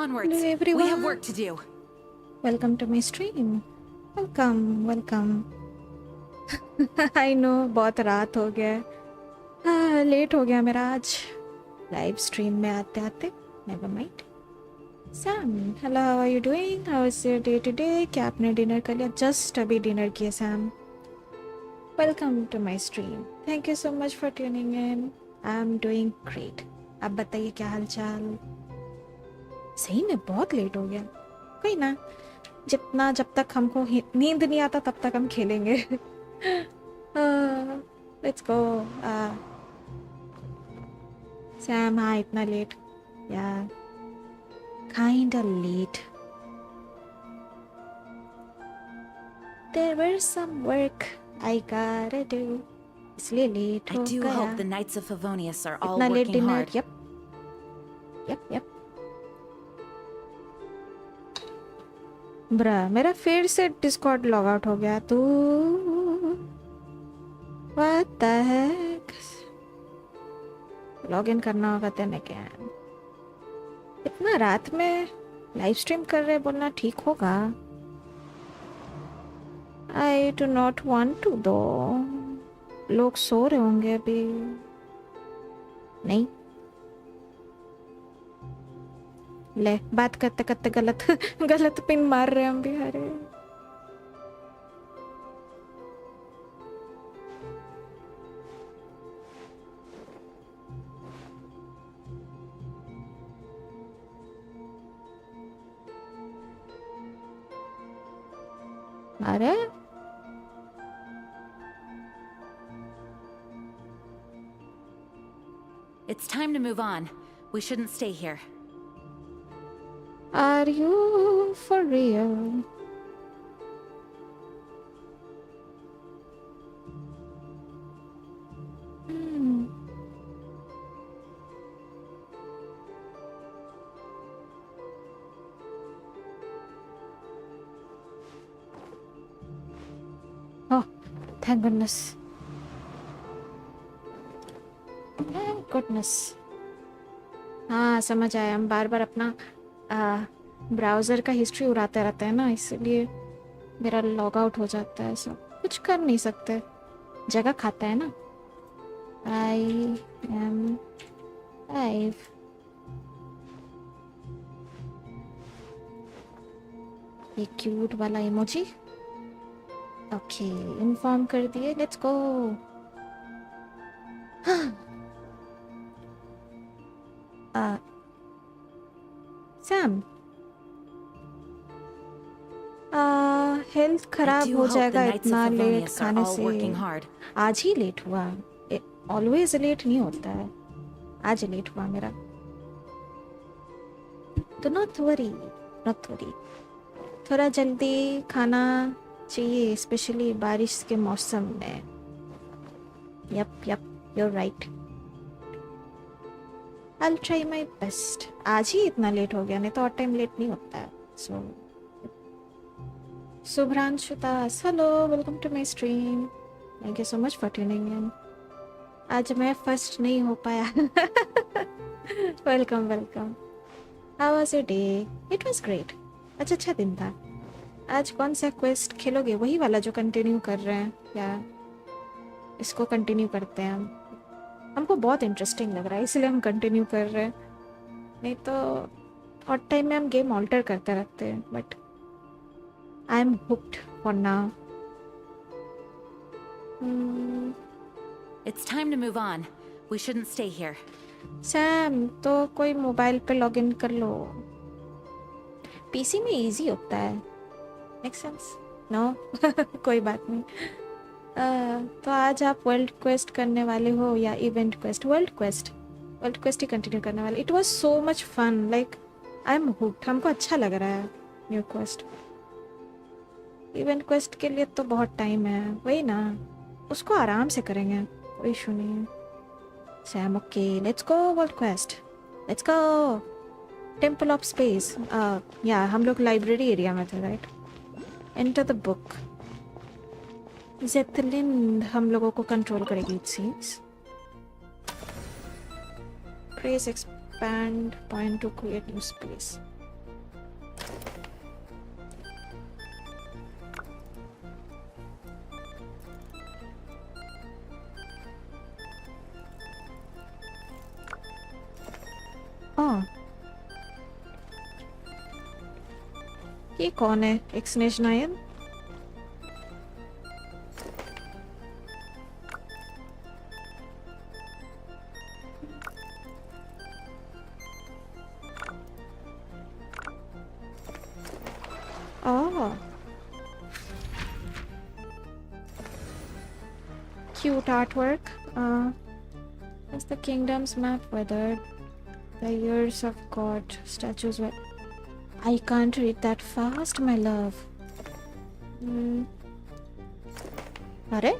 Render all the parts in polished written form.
Onwards. Hello We everyone. have work to do. Welcome to my stream. Welcome. I know बहुत रात हो गया है, लेट हो गया मेरा आज लाइव स्ट्रीम में आते आते. Never mind. Sam, hello, how are you doing? How is your day today? क्या आपने डिनर कर लिया? Just अभी डिनर किया Sam. Welcome to my stream. Thank you so much for tuning in. I'm doing great. आप बताइए क्या हालचाल? सही में बहुत लेट हो गया. कोई ना, जितना जब तक हमको नींद नहीं आता तब तक हम खेलेंगे. Let's go. सैम, हाँ इतना लेट यार, kinda late. There was some work I gotta do, इसलिए लेट हो गया. I do hope the Knights of Favonius are all इतना late working dinner. hard. Yup. Bruh, मेरा फिर से डिस्कॉर्ड लॉग आउट हो गया. तू what the heck. Log in करना होगा तेने क्या. इतना रात में लाइव स्ट्रीम कर रहे बोलना ठीक होगा. I do not want to दो. लोग सो रहे होंगे अभी. नहीं, ले बात करते करते गलत पिन मार रहे हम भी. अरे It's time to move on. We shouldn't stay here. Are you for real? Oh, thank goodness. Thank goodness. हाँ समझ आया. हम बार बार अपना ब्राउज़र का हिस्ट्री उड़ाते रहते हैं ना, इसलिए मेरा लॉग आउट हो जाता है. सब कुछ कर नहीं सकते, जगह खाता है ना. आई एम लाइव. ये क्यूट वाला इमोजी. ओके, इन्फॉर्म कर दिए. Let's go. सैम, हेल्थ खराब हो जाएगा इतना लेट खाने से. आज ही लेट हुआ. ऑलवेज लेट नहीं होता है, आज लेट हुआ मेरा. तो नॉट वरी. थोड़ा जल्दी खाना चाहिए, स्पेशली बारिश के मौसम में. Yup you're right. I'll try my best. आज ही इतना लेट हो गया, नहीं तो और टाइम लेट नहीं होता है. So Pranshuta, hello, welcome to my stream. Thank you so much for tuning in. आज मैं फर्स्ट नहीं हो पाया. Welcome. How was your day? It was great. अच्छा दिन था. आज कौन सा क्वेस्ट खेलोगे? वही वाला जो कंटिन्यू कर रहे हैं, या इसको कंटिन्यू करते हैं हम? हमको बहुत इंटरेस्टिंग लग रहा है इसलिए हम कंटिन्यू कर रहे हैं. नहीं तो और टाइम में हम गेम ऑल्टर करते रहते हैं. But I am hooked for now. It's time to move on. We shouldn't stay here. Sam, तो कोई मोबाइल पे लॉग इन कर लो. पीसी में इजी होता है. Make sense? नो. कोई बात नहीं. तो आज आप वर्ल्ड क्वेस्ट करने वाले हो या इवेंट क्वेस्ट? वर्ल्ड क्वेस्ट ही कंटिन्यू करने वाले. It was so much fun. Like I am hooked. हमको अच्छा लग रहा है न्यू क्वेस्ट. इवेंट क्वेस्ट के लिए तो बहुत टाइम है. वही ना, उसको आराम से करेंगे, कोई इशू नहीं है. Sam, okay, let's go. World quest, let's go. Temple of space. या हम लोग लाइब्रेरी एरिया में थे, राइट? Enter the book. जेथलिन हम लोगों को कंट्रोल करेगी it seems. Press expand point to create new space. ये कौन है? एक्सनेश नायन? Oh, cute artwork. As the kingdom's map weathered, the years of God statues were. I can't read that fast, my love. अरे?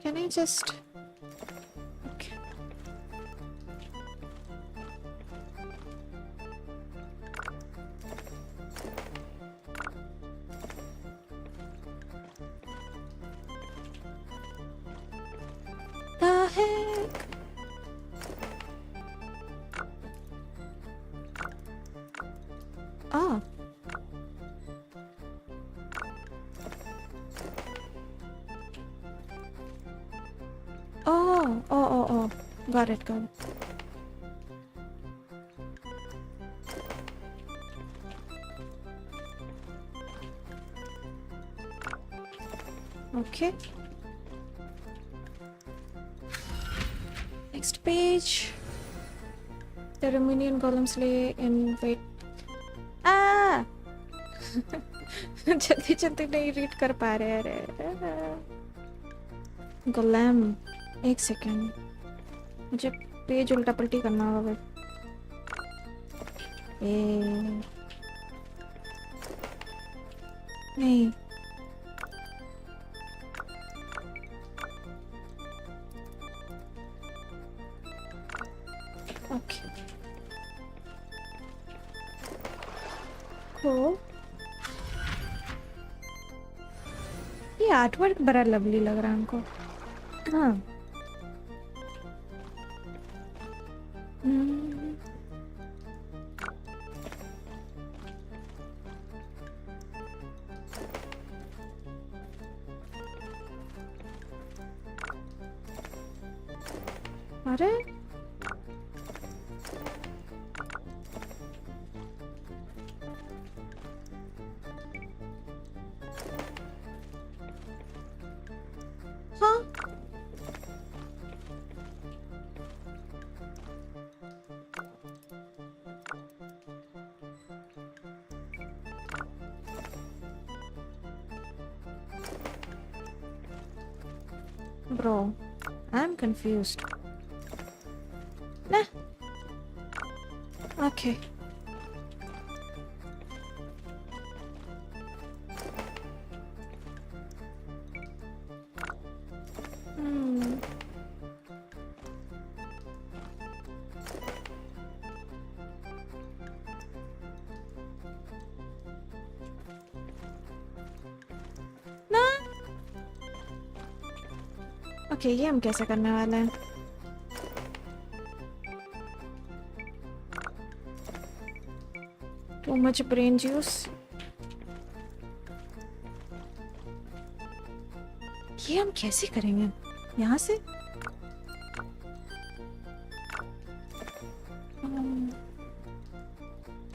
Can I just... Okay. The heck? Oh. Oh. Got it. Okay. Next page. The Romanian columns lay in wait. Ah! जल्दी जल्दी नहीं read कर पा रहे अरे गुलाम एक second मुझे पेज उल्टा पल्टी करना होगा नहीं ओके तो ये आर्टवर्क बड़ा लवली लग रहा है हमको हाँ अरे हाँ Bro, I'm confused. Nah. Okay. Okay ये हम कैसे करने वाले हैं टू मच ब्रेन जूस ये हम कैसे करेंगे यहाँ से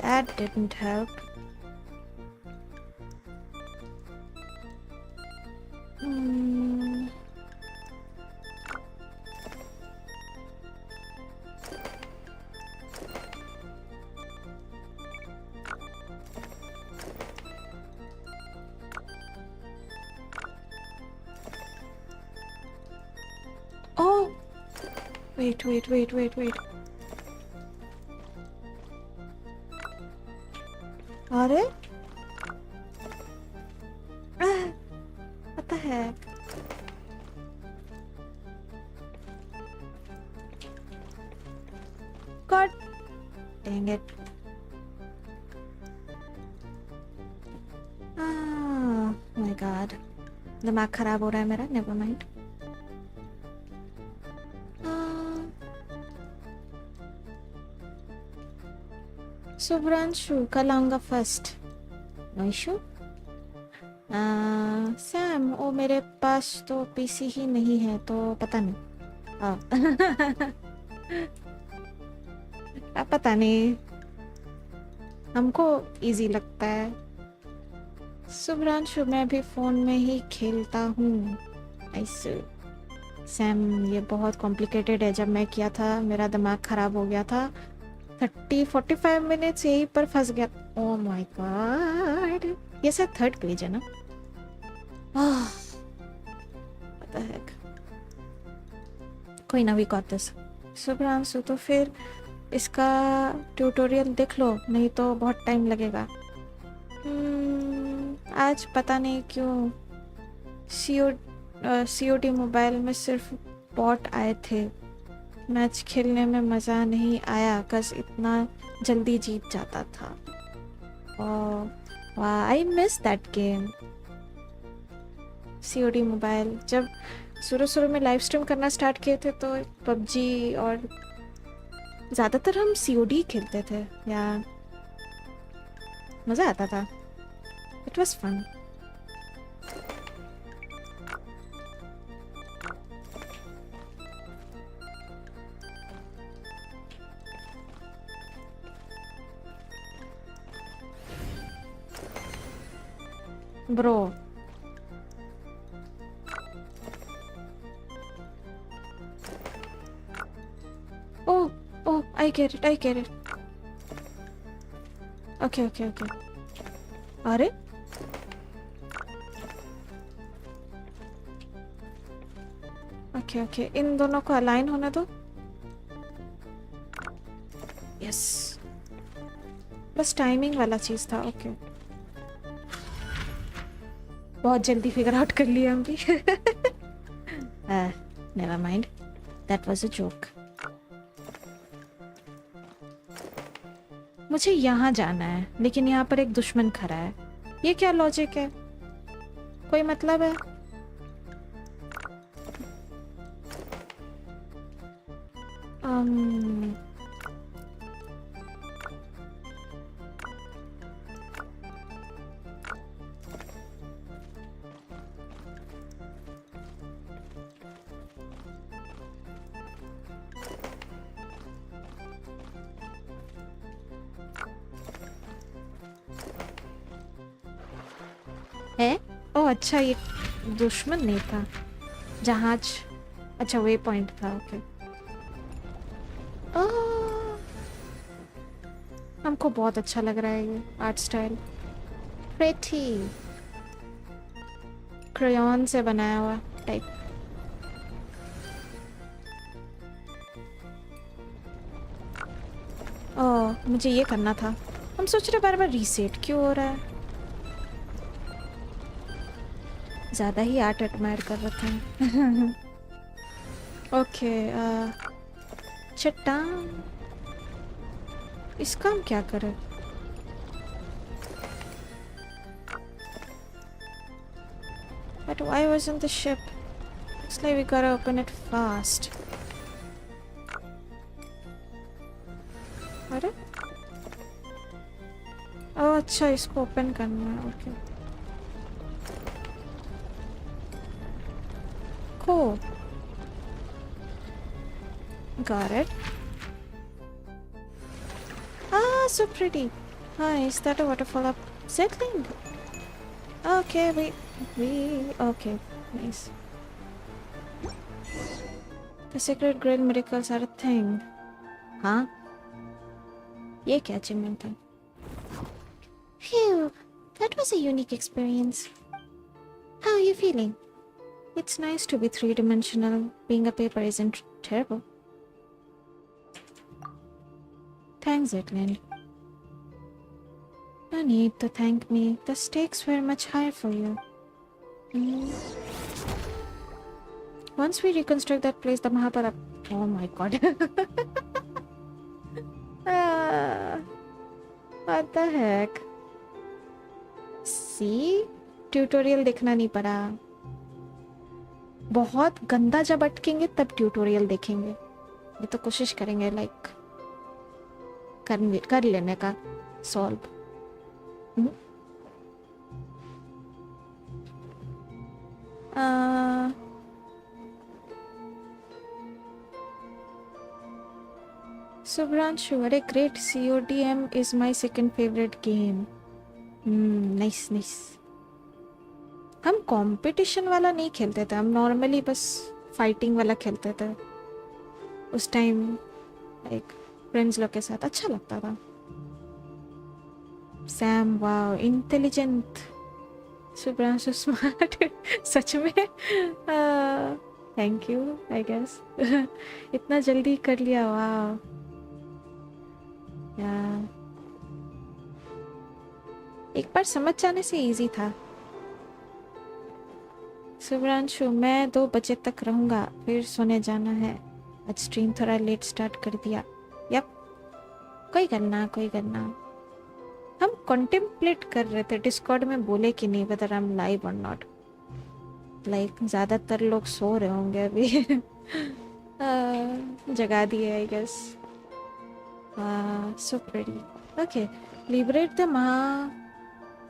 that didn't help Wait. अरे what the heck? God dang it. Oh my god. दिमाग खराब हो रहा है मेरा never mind. So Pranshu, कल आऊँगा फर्स्ट नो इशू। सैम, ओ मेरे पास तो पीसी ही नहीं है तो पता नहीं। पता नहीं, हमको इजी लगता है। शुभ्रांशु, मैं भी फोन में ही खेलता हूँ। ऐसे सैम, ये बहुत कॉम्प्लिकेटेड है। जब मैं किया था मेरा दिमाग खराब हो गया था। 30-45 मिनट्स यहीं पर फंस गया। ओह माय गॉड, ये सब थर्ड पेज है ना? What the heck? कोई ना, वी गॉट दिस। शुभ्रांशु, तो फिर इसका ट्यूटोरियल देख लो, नहीं तो बहुत टाइम लगेगा। आज पता नहीं क्यों COD मोबाइल में सिर्फ बॉट आए थे। मैच खेलने में मज़ा नहीं आया, कस इतना जल्दी जीत जाता था। वाह, I miss that game. COD mobile, जब शुरू में लाइव स्ट्रीम करना स्टार्ट किए थे तो पबजी और ज़्यादातर हम COD खेलते थे यार, मज़ा आता था। It was fun. Bro, oh, I get it. Okay. अरे ओके, इन दोनों को अलाइन होने दो। यस, बस टाइमिंग वाला चीज था। ओके, बहुत जल्दी फिगर आउट कर लिया हम भी। Never mind, that was a joke. मुझे यहाँ जाना है, लेकिन यहाँ पर एक दुश्मन खड़ा है। ये क्या लॉजिक है? कोई मतलब है? है? ओह अच्छा, ये दुश्मन नहीं था, जहाज। अच्छा, वे पॉइंट था। ओके। हमको बहुत अच्छा लग रहा है ये आर्ट स्टाइल। प्रेटी क्रेयॉन से बनाया हुआ टाइप। ओह, मुझे ये करना था। हम सोच रहे बार बार रीसेट क्यों हो रहा है। ज़्यादा ही आर्ट एडमायर कर रखा है। ओके, चट्टान, इसका हम क्या करें? But why wasn't the ship? Looks like we gotta open it fast. अरे, ओह अच्छा, इसको ओपन करना है। Okay, cool. Got it. Ah, so pretty. Hi, is that a waterfall up? Settling. Okay, okay, nice. The secret grill miracles are a thing. हाँ? ये क्या achievement था? Phew, that was a unique experience. How are you feeling? It's nice to be three-dimensional. Being a paper isn't terrible. Thanks, Zetland. No need to thank me. The stakes were much higher for you. Once we reconstruct that place, the Mahapara... Oh my god. What the heck? See? Tutorial देखना नहीं पड़ा। बहुत गंदा जब अटकेंगे तब tutorial देखेंगे। ये तो कोशिश करेंगे लाइक कर लेने का सॉल्व। Subhranshu, अरे great, CODM is my second favorite game. Nice, nice. हम कंपटीशन वाला नहीं खेलते थे, हम नॉर्मली बस फाइटिंग वाला खेलते थे उस टाइम, लाइक फ्रेंड्स लोग के साथ अच्छा लगता था. Sam, wow, intelligent. Subhranshu smart. सच में थैंक यू आई गेस. इतना जल्दी कर लिया, वाओ. एक बार समझ जाने से इजी था. सुब्रांशु, मैं 2 बजे तक रहूँगा, फिर सोने जाना है. आज स्ट्रीम थोड़ा लेट स्टार्ट कर दिया. यप, कोई करना, कोई करना. हम कॉन्टेम्पलेट कर रहे थे डिस्कॉर्ड में, बोले कि नहीं वेदर आई एम लाइव और नॉट. लाइक ज़्यादातर लोग सो रहे होंगे अभी. जगा दिए I guess. So pretty. Okay, liberate the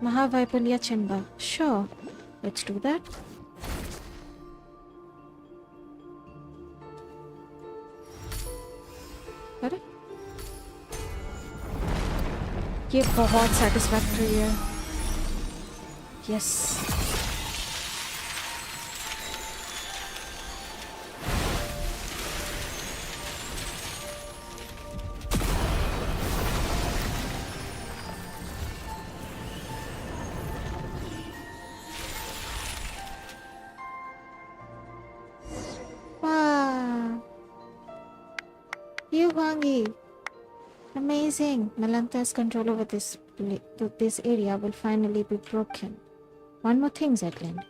महावाइपलिया chamber. Sure, let's do that. अरे ये बहुत सेटिस्फैक्टरी है. Yes. You Wangi. Amazing. Melanta's control over this area will finally be broken. One more thing, Zetland.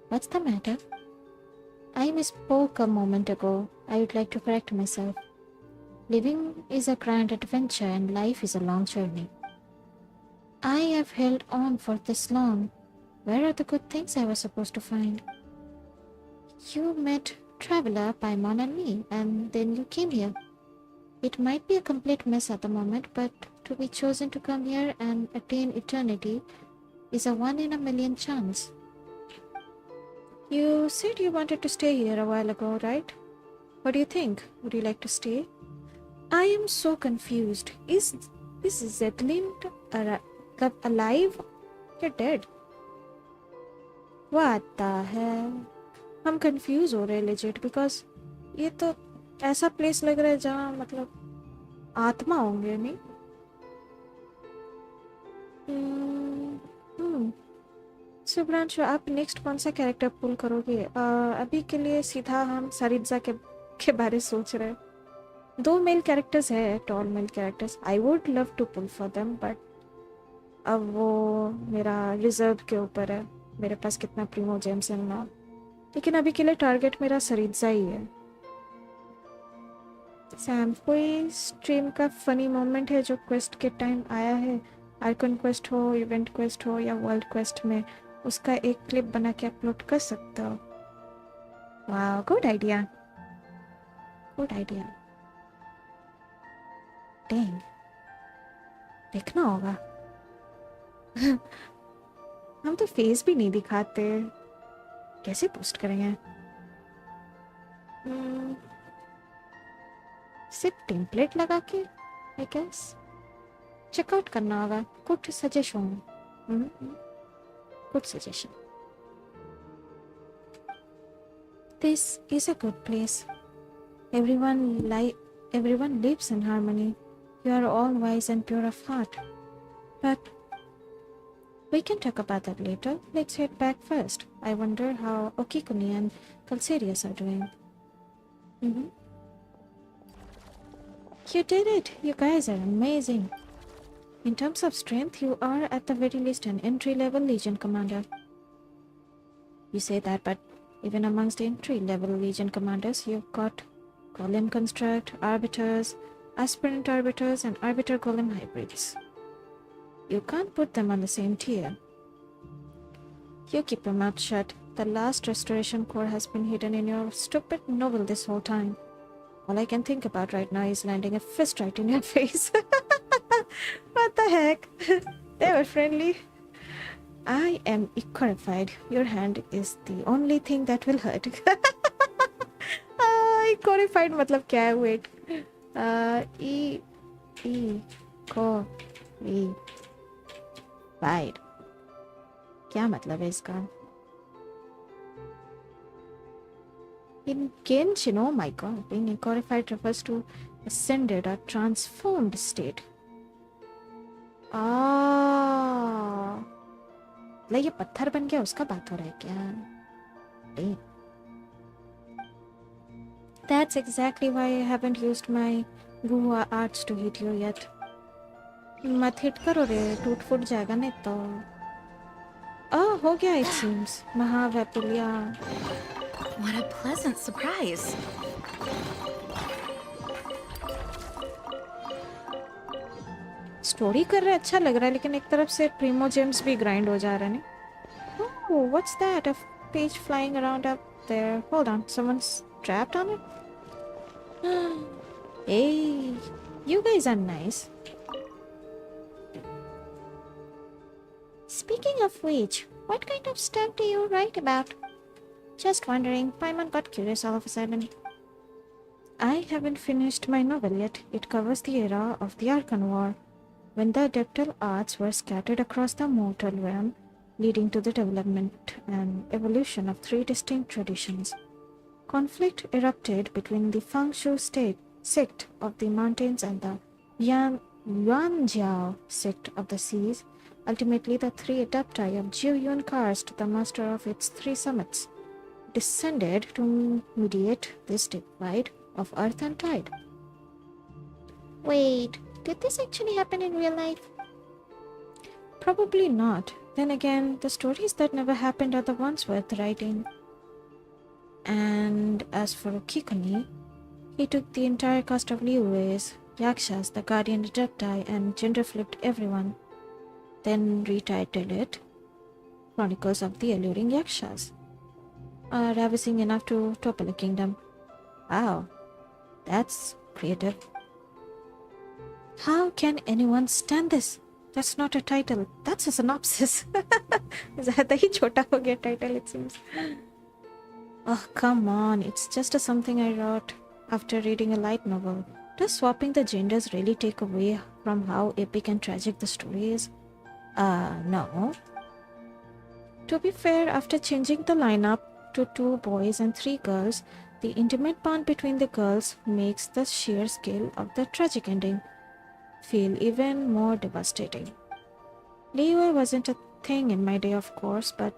What's the matter? I misspoke a moment ago. I would like to correct myself. Living is a grand adventure and life is a long journey. I have held on for this long. Where are the good things I was supposed to find? You met Traveler, Paimon and me, and then you came here. It might be a complete mess at the moment, but to be chosen to come here and attain eternity is a 1 in a million chance. You said you wanted to stay here a while ago, right? What do you think? Would you like to stay? I am so confused. Is Zetland alive or dead? What the hell? हम confuse हो रहे हैं legit, because ये तो ऐसा place लग रहा है जहाँ मतलब आत्मा होंगे, नहीं? सुब्रांशु, आप नेक्स्ट कौन सा कैरेक्टर पुल करोगे? अभी के लिए सीधा हम सरित्जा के बारे सोच रहे हैं. 2 मेल कैरेक्टर्स है, tall male characters. I would love to pull for them, but अब वो मेरा रिजर्व के ऊपर है, मेरे पास कितना प्रीमो जेम्स है ना. लेकिन अभी के लिए टारगेट मेरा सरित्जा ही है. सैम, कोई स्ट्रीम का फनी मोमेंट है जो क्वेस्ट के टाइम आया है? आइकन क्वेस्ट हो, इवेंट क्वेस्ट हो या वर्ल्ड क्वेस्ट में, उसका एक क्लिप बना के अपलोड कर सकते हो. वाह, good idea, good idea. Dang, देखना होगा. हम तो फेस भी नहीं दिखाते, कैसे पोस्ट करेंगे? सिर्फ टेम्पलेट लगा के आई गेस चेकआउट करना होगा. Good suggestion, good suggestion. This is a good place. everyone lives in harmony. You are all wise and pure of heart, but we can talk about that later. Let's head back first. I wonder how Okikuni and Calcerius are doing. You did it! You guys are amazing. In terms of strength, you are at the very least an entry-level Legion commander. You say that, but even amongst entry-level Legion commanders, you've got Golem Construct, Arbiters, Aspirant Arbiters, and Arbiter Golem hybrids. You can't put them on the same tier. You keep your mouth shut. The last restoration core has been hidden in your stupid novel this whole time. All I can think about right now is landing a fist right in your face. What the heck? They were friendly. I am equorified. Your hand is the only thing that will hurt. Equorified मतलब क्या है? Wait. E E को E Byte. क्या मतलब है इसका? In Genshin, oh my god, being equorified refers to ascended or transformed state. मतलब ये पत्थर बन गया उसका बात हो रहा है क्या? That's exactly why I haven't used my Gua arts to hit you yet. मत हिट करो रे, टूट फूट जाएगा नहीं तो. हो गया it seems. महावैपुल्या. What a pleasant surprise. Story कर रहे अच्छा लग रहा है, लेकिन एक तरफ से प्रीमो जेम्स भी ग्राइंड हो जा रहा है नहीं? Oh, what's that? A page flying around up there. Hold on, someone's trapped on it? Hey, you guys are nice. Speaking of which, what kind of stuff do you write about? Just wondering, Paimon got curious all of a sudden. I haven't finished my novel yet. It covers the era of the Archon War, when the adeptal arts were scattered across the mortal realm, leading to the development and evolution of three distinct traditions. Conflict erupted between the Fangshu sect of the mountains and the Yuanjiao sect of the seas. Ultimately, the three adepti of Jiuyun Karst, the master of its three summits, descended to mediate this divide of earth and tide. Wait, did this actually happen in real life? Probably not. Then again, the stories that never happened are the ones worth writing. And as for Kikuni, he took the entire cast of Liyue's, Yakshas, the Guardian Adepti, and gender-flipped everyone. Then retitled it Chronicles of the Alluring Yakshas. Ravishing enough to topple a kingdom. Wow, that's creative. How can anyone stand this? That's not a title. That's a synopsis. ज़्यादा ही छोटा हो गया title, it seems. Oh, come on. It's just something I wrote after reading a light novel. Does swapping the genders really take away from how epic and tragic the story is? No. To be fair, after changing the lineup to 2 boys and 3 girls, the intimate bond between the girls makes the sheer scale of the tragic ending feel even more devastating. Liyue wasn't a thing in my day, of course, but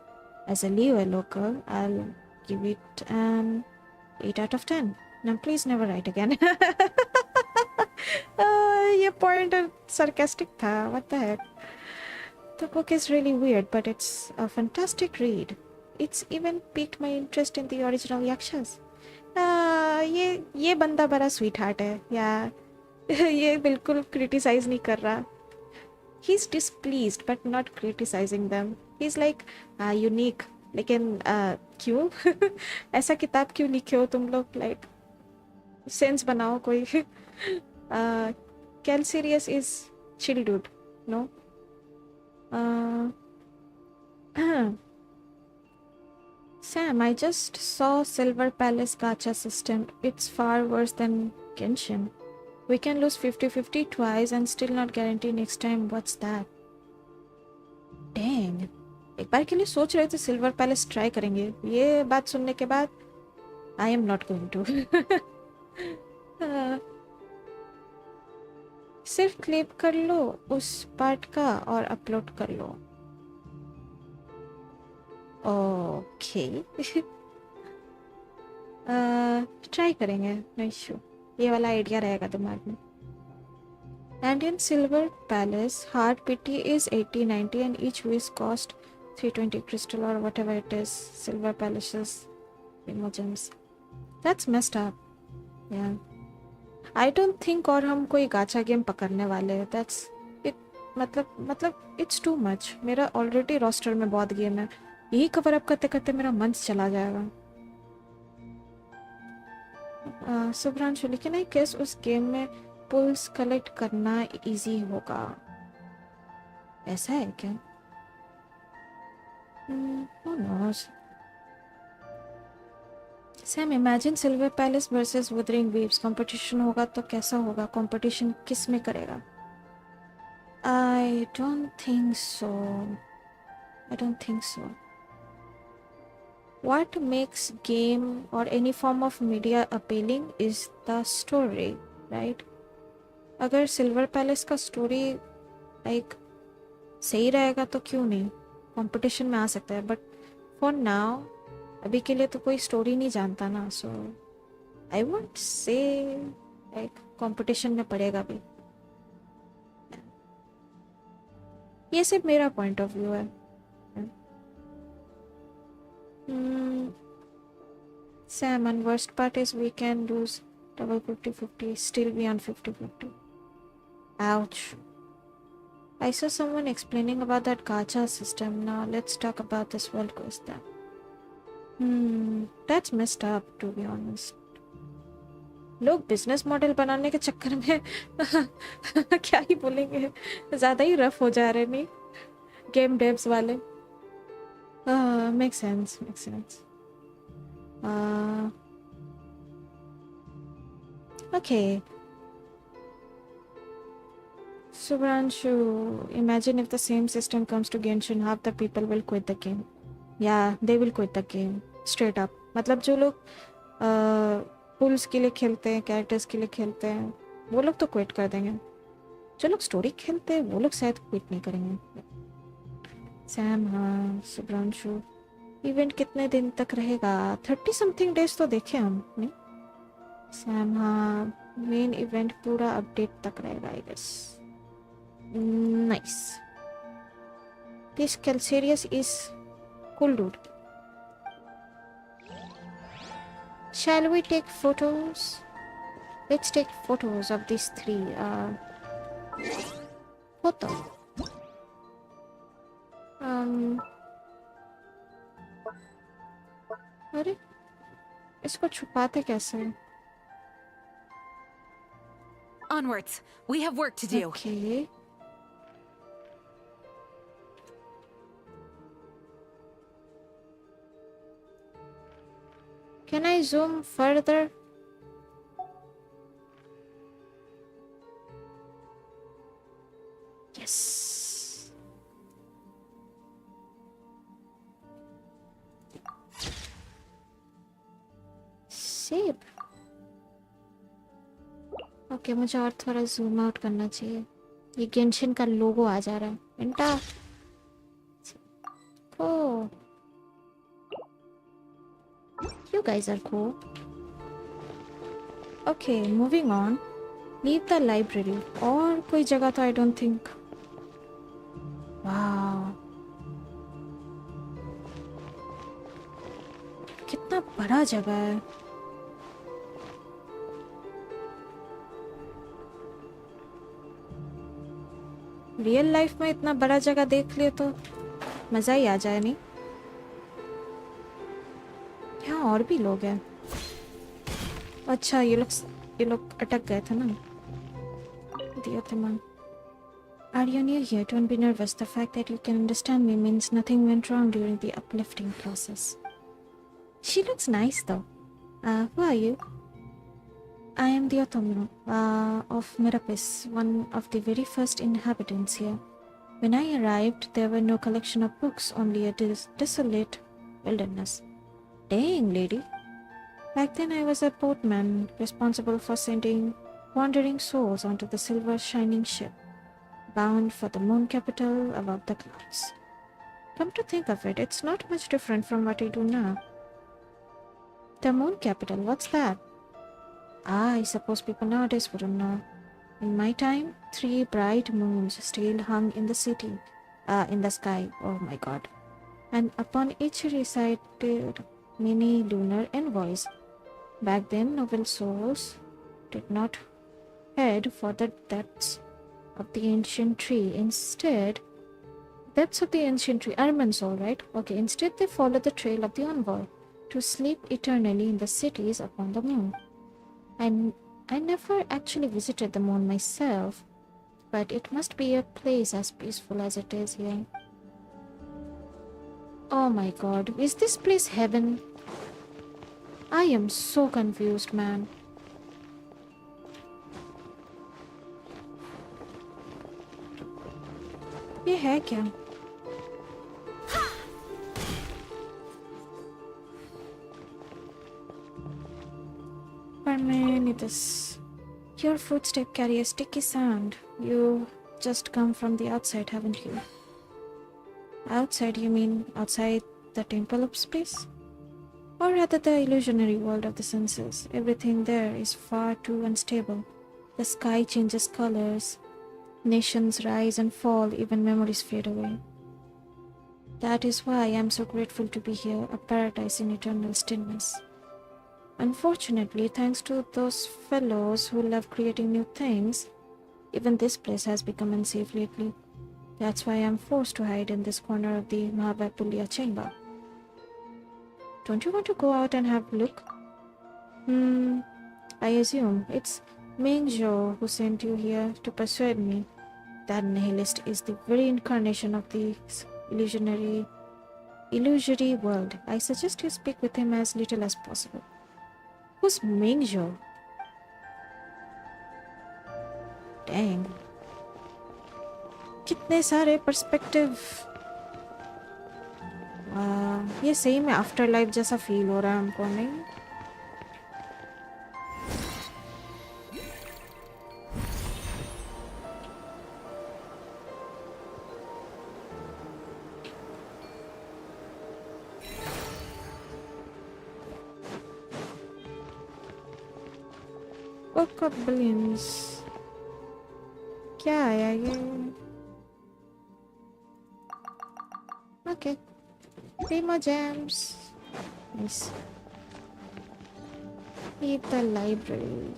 as a Liyue local, I'll give it an 8 out of 10. Now please never write again. ये point sarcastic था. What the heck? The book is really weird, but it's a fantastic read. It's even piqued my interest in the original Yakshas. ये बंदा बड़ा sweetheart है या ये बिल्कुल criticize नहीं कर रहा. He's displeased but not criticizing them. He's like unique. लेकिन क्यों? ऐसा किताब क्यों लिखे हो तुम लोग? Like sense बनाओ कोई. Calcirius is chill dude. No? Sam, I just saw Silver Palace gacha system. It's far worse than Genshin. We can lose 50-50 twice and still not guarantee next time. What's that? Dang. एक बार के लिए सोच रहे थे silver palace try करेंगे. ये बात सुनने के बाद I am not going to. सिर्फ क्लिप कर लो उस पार्ट का और अपलोड कर लो. ओके. ट्राई करेंगे. No issue. ये वाला आइडिया रहेगा दिमाग में. And in Silver Palace, hard pity is 80-90 and each wish cost 320 crystal or whatever it is. Silver Palace's gems. That's messed up. Yeah. I don't think और हम कोई गाचा game पकड़ने वाले हैं. That's it. मतलब it's too much. मेरा already roster में बहुत गेम है. यही कवर अप करते करते मेरा मंथ चला जाएगा. सुभ्रांशु, लेकिन आई गेस उस गेम में पुल्स कलेक्ट करना इजी होगा. ऐसा है क्या? Who knows? Sam, imagine Silver Palace versus Wuthering Waves. Competition होगा तो कैसा होगा? Competition किस में करेगा? I don't think so. I don't think so. What makes game or any form of media appealing is the story, right? अगर silver palace का story like सही रहेगा तो क्यों नहीं, कंपटीशन में आ सकता है. बट फॉर नाउ अभी के लिए तो कोई स्टोरी नहीं जानता ना, so I won't say like competition में पड़ेगा भी. ये सिर्फ मेरा पॉइंट ऑफ व्यू है. Sam, and worst part is we can lose double 50-50, still be on 50-50. Ouch. I saw someone explaining about that gacha system. Now let's talk about this world quest then. That's messed up, to be honest. लोग business model बनाने के चक्कर में क्या ही बोलेंगे, ज़्यादा ही rough हो जा रहे नहीं गेम डेव्स वाले. Make sense. Okay. Subhanshu, imagine if the same system comes to Genshin, half the people will quit the game. Yeah, they will quit the game. Straight up. मतलब जो लोग पुल्स के लिए खेलते हैं, कैरेक्टर्स के लिए खेलते हैं, वो लोग तो क्विट कर देंगे. जो लोग स्टोरी खेलते हैं वो लोग शायद क्विट नहीं करेंगे. सैम, हाँ. सुब्रांशु, इवेंट कितने दिन तक रहेगा? 30 समथिंग डेज तो देखे हम नहीं. सैम, हाँ. मेन इवेंट पूरा अपडेट तक रहेगा आई गेस. नाइस. दिस कैल्सेरियस is cool dude. Shall we take photos? Let's take photos of these three. Photo. अरे इसको छुपाते कैसे? Onwards. We have work to do. Okay. Can I zoom further? Yes. Save. Okay, मुझे और थोड़ा zoom out करना चाहिए. ये गेंशिन का लोगो आ जा रहा है. इंटा ओ, you guys are cool. Okay, moving on. Leave the library. और कोई जगह तो I don't think. Wow. कितना बड़ा जगह है. रियल लाइफ में इतना बड़ा जगह देख लिए तो मजा ही आ जाए नहीं. यहाँ और भी लोग हैं. अच्छा, ये लोग अटक गए थे ना. दिया तमाम. Are you new here? Don't be nervous. The fact that you can understand me means nothing went wrong during the uplifting process. She looks nice though. Who are you? I am the Otomo of Merapis, one of the very first inhabitants here. When I arrived, there were no collection of books, only a desolate wilderness. Dang, lady. Back then I was a boatman, responsible for sending wandering souls onto the silver shining ship, bound for the moon capital above the clouds. Come to think of it, it's not much different from what I do now. The moon capital, what's that? I suppose people nowadays wouldn't know. In my time, 3 bright moons still hung in the city, in the sky. Oh my god. And upon each recited many lunar envoys. Back then, noble souls did not head for the depths of the ancient tree. Instead, depths of the ancient tree, Arman soul, right? Okay, instead they followed the trail of the envoy to sleep eternally in the cities upon the moon. And I never actually visited the moon myself, but it must be a place as peaceful as it is here. Oh my god, is this place heaven? I am so confused, man. ये है क्या? Parmenides, your footsteps carry a sticky sound. You just come from the outside, haven't you? Outside, you mean outside the temple of space? Or rather the illusionary world of the senses. Everything there is far too unstable. The sky changes colors, nations rise and fall, even memories fade away. That is why I am so grateful to be here, a paradise in eternal stillness. Unfortunately, thanks to those fellows who love creating new things, even this place has become unsafe lately. That's why I am forced to hide in this corner of the Mahavapulya chamber. Don't you want to go out and have a look? I assume it's Mingzhou who sent you here to persuade me. That nihilist is the very incarnation of the illusory world. I suggest you speak with him as little as possible. Who's Mingzhou? Dang. कितने सारे perspective. ये सही में after life जैसा feel हो रहा है हमको, नहीं? Book of Billions. क्या आया ये? Okay. 3 more gems. Nice. Leave the library.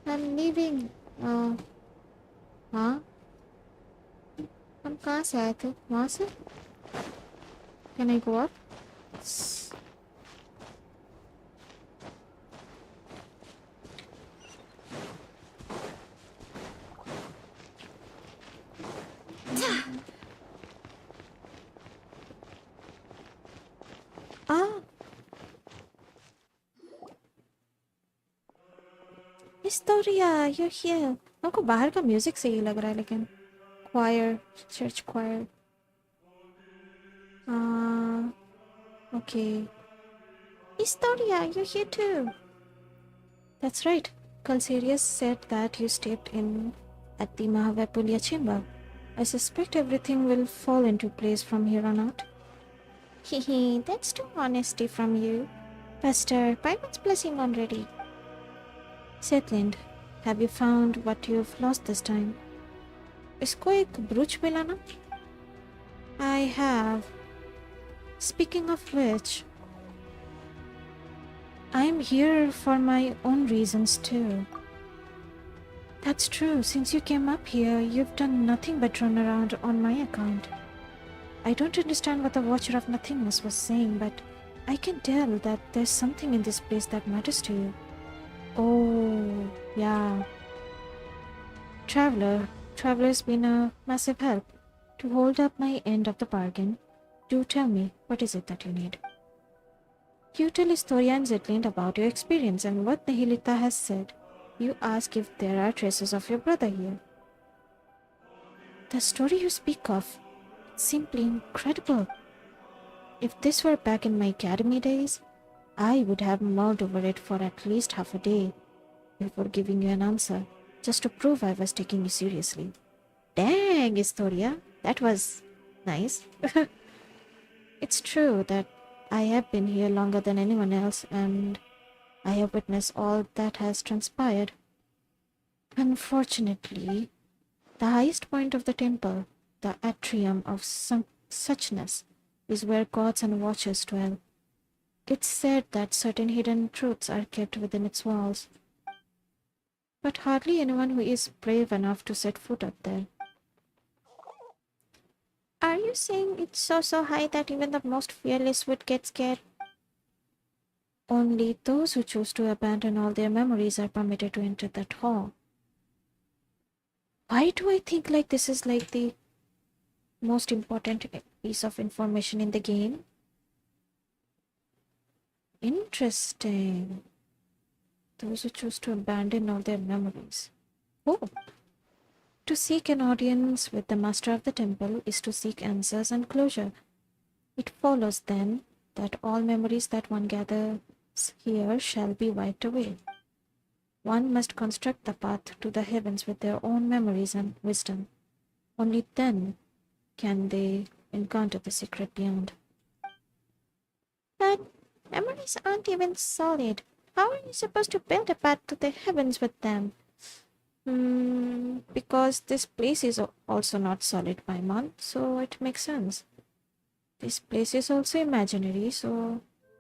I'm leaving. हाँ? हम कहाँ से आए थे? वहाँ से? Can I go up? Historia, you're here. हमको बाहर का म्यूजिक सही लग रहा है, लेकिन choir, church choir. Okay. Historia, you're here too. That's right. Calcerius said that you stepped in at the Mahavapulya chamber. I suspect everything will fall into place from here on out. Hehe, that's too honesty from you. Pastor, Byte's blessing already. Setland, have you found what you've lost this time? इसको एक ब्रूच मिला ना? I have. Speaking of which, I'm here for my own reasons too. That's true. Since you came up here, you've done nothing but run around on my account. I don't understand what the Watcher of Nothingness was saying, but I can tell that there's something in this place that matters to you. Oh, yeah. Traveler's been a massive help. To hold up my end of the bargain, do tell me, what is it that you need? You tell Historia and Zetland about your experience and what Nihilita has said. You ask if there are traces of your brother here. The story you speak of, it's simply incredible. If this were back in my academy days, I would have mulled over it for at least half a day before giving you an answer, just to prove I was taking you seriously. Dang, Historia, that was nice. It's true that I have been here longer than anyone else, and I have witnessed all that has transpired. Unfortunately, the highest point of the temple, the atrium of suchness, is where gods and watchers dwell. It's said that certain hidden truths are kept within its walls, but hardly anyone who is brave enough to set foot up there. Are you saying it's so high that even the most fearless would get scared? Only those who choose to abandon all their memories are permitted to enter that hall. Why do I think like this is like the most important piece of information in the game. Interesting. Those who choose to abandon all their memories. Oh. To seek an audience with the master of the temple is to seek answers and closure. It follows then that all memories that one gathers here shall be wiped away. One must construct the path to the heavens with their own memories and wisdom. Only then can they encounter the secret beyond. But memories aren't even solid. How are you supposed to build a path to the heavens with them? Because this place is also not solid, Paimon, so it makes sense. This place is also imaginary, so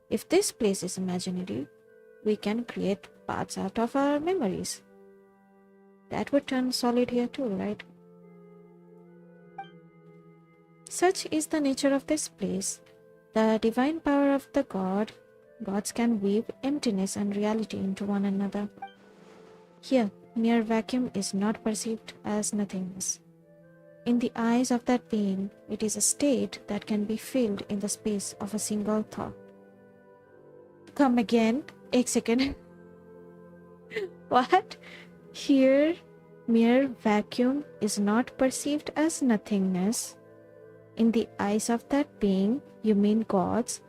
if this place is imaginary, we can create paths out of our memories. That would turn solid here too, right? Such is the nature of this place. The divine power of the gods can weave emptiness and reality into one another. Here, mere vacuum is not perceived as nothingness. In the eyes of that being, it is a state that can be filled in the space of a single thought. Come again? Ek second. What? Here, mere vacuum is not perceived as nothingness. In the eyes of that being, you mean gods,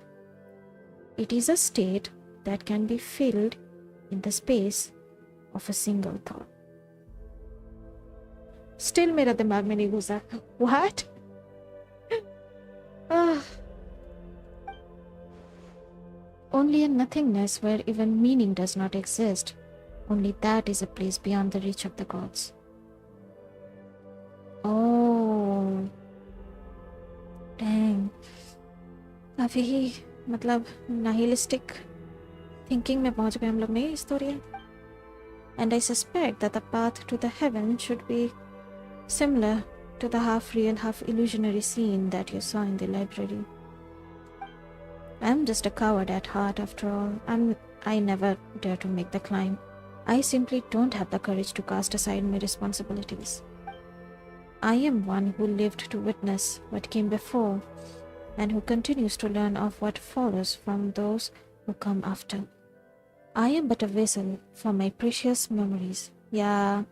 it is a state that can be filled in the space of a single thought. Still मेरा दिमाग में नहीं घुसा. What? Only in nothingness where even meaning does not exist. Only that is a place beyond the reach of the gods. Oh. Dang. काफी ही मतलब nihilistic thinking में पहुंच गए हम लोग नहीं इस story. And I suspect that the path to the heaven should be similar to the half-real, half-illusionary scene that you saw in the library. I'm just a coward at heart after all. I never dare to make the climb. I simply don't have the courage to cast aside my responsibilities. I am one who lived to witness what came before and who continues to learn of what follows from those who come after. I am but a vessel for my precious memories. Yeah,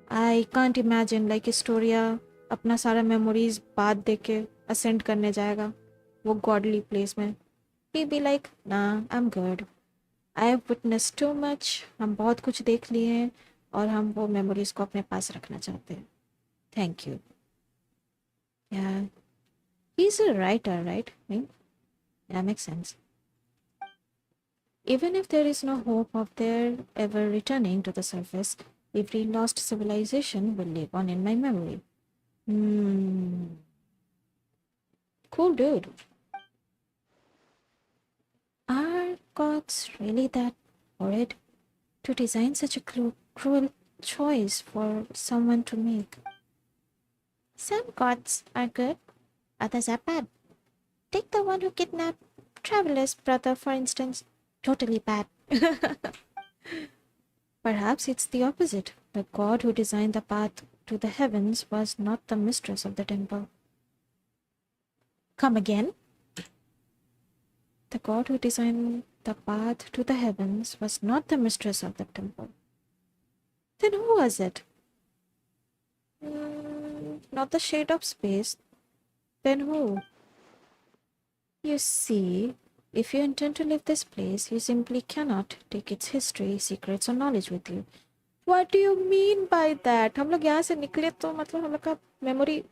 I can't imagine like Historia अपना सारा memories बाद देख के ascend करने जाएगा वो godly place में. He'll be like, nah, I'm good. I have witnessed too much. हम बहुत कुछ देख लिए हैं और हम वो memories को अपने पास रखना चाहते हैं. Thank you. Yeah, he's a writer, right? Yeah, makes sense. Even if there is no hope of their ever returning to the surface, every lost civilization will live on in my memory. Cool dude. Are gods really that horrid to design such a cruel choice for someone to make? Some gods are good, others are bad. Take the one who kidnapped Traveler's brother, for instance. Totally bad. Perhaps it's the opposite. The god who designed the path to the heavens was not the mistress of the temple. Come again? The god who designed the path to the heavens was not the mistress of the temple. Then who was it? Not the shade of space. Then who? You see, if you intend to leave this place, you simply cannot take its history, secrets or knowledge with you. What do you mean by that? हम लोग यहाँ से निकले तो मतलब हम लोग का memory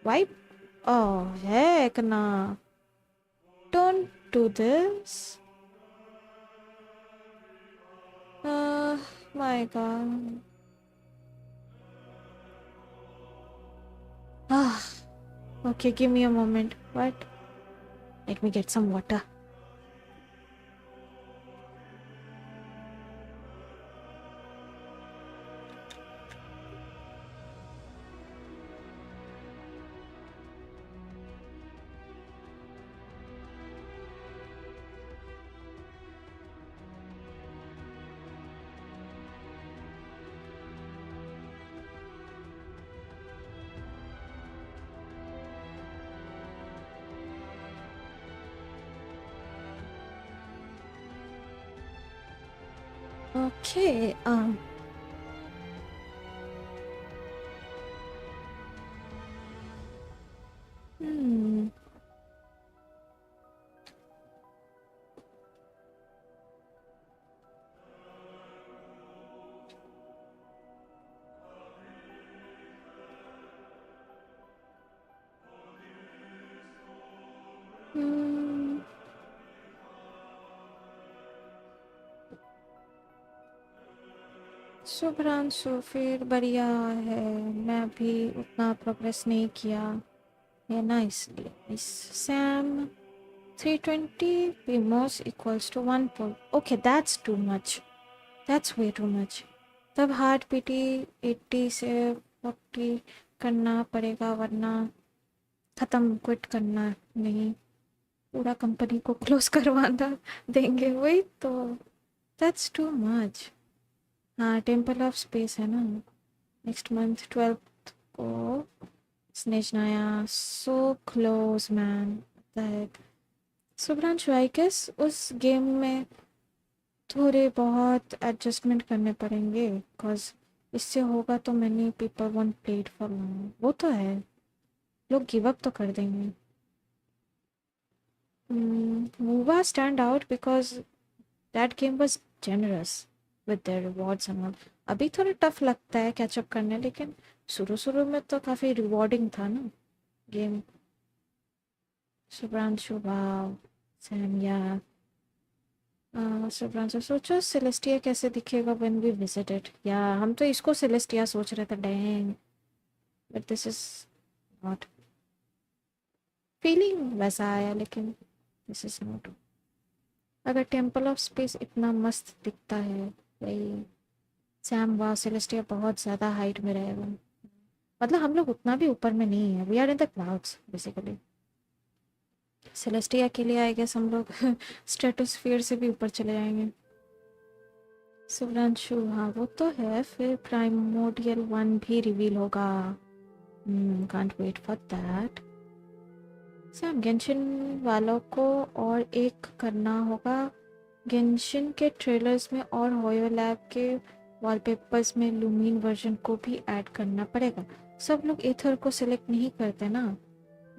wipe? Oh, heck nah. Don't do this. My God. Okay, give me a moment. What? Let me get some water. Okay hmm hmm, Subhranshu फिर बढ़िया है। मैं भी उतना प्रोग्रेस नहीं किया है ना, इसलिए Sam 320 PMOS equals to 1 pull. Okay, that's too much. That's way too much. तब हार्ड पीटी 80 से 40 करना पड़ेगा, वरना ख़त्म, क्विट करना नहीं, पूरा कंपनी को क्लोज करवाना देंगे, वही तो। That's too much. हाँ, टेम्पल ऑफ स्पेस है ना, नेक्स्ट मंथ 12 को Snezhnaya. So close man. Subhranshu I guess उस गेम में थोड़े बहुत एडजस्टमेंट करने पड़ेंगे, बिकॉज इससे होगा तो many people want played for long. वो तो है, लोग गिव अप तो कर देंगे। मूवा stand out because that game was generous with their rewards and all. अभी थोड़ा टफ लगता है कैचअप करने, लेकिन शुरू शुरू में तो काफ़ी रिवॉर्डिंग था ना गेम। सुब्रांशु वाव। सैम या सुब्रांशु सोचो सेलेस्टिया कैसे दिखेगा व्हेन वी विजिट इट। या हम तो इसको सेलेस्टिया सोच रहे थे, dang, but this is not. Feeling वैसा आया, लेकिन दिस इज नॉट। अगर टेम्पल ऑफ स्पेस इतना मस्त दिखता है, वही सैम वाह, सेलेस्टिया बहुत ज़्यादा हाइट में रहेगा। मतलब हम लोग उतना भी ऊपर में नहीं है, we are in the clouds basically. Celestia के लिए आई गेस हम लोग स्ट्रेटोस्फीयर से भी ऊपर चले जाएंगे। सुब्रांशु हाँ वो तो है, फिर प्राइमोडियल 1 भी रिवील होगा। Can't wait for that. Sam Genshin वालों को और एक करना होगा, गेंशिन के ट्रेलर्स में और होयो लैब के वॉलपेपर्स में लूमिन वर्जन को भी ऐड करना पड़ेगा। सब लोग एथर को सिलेक्ट नहीं करते ना,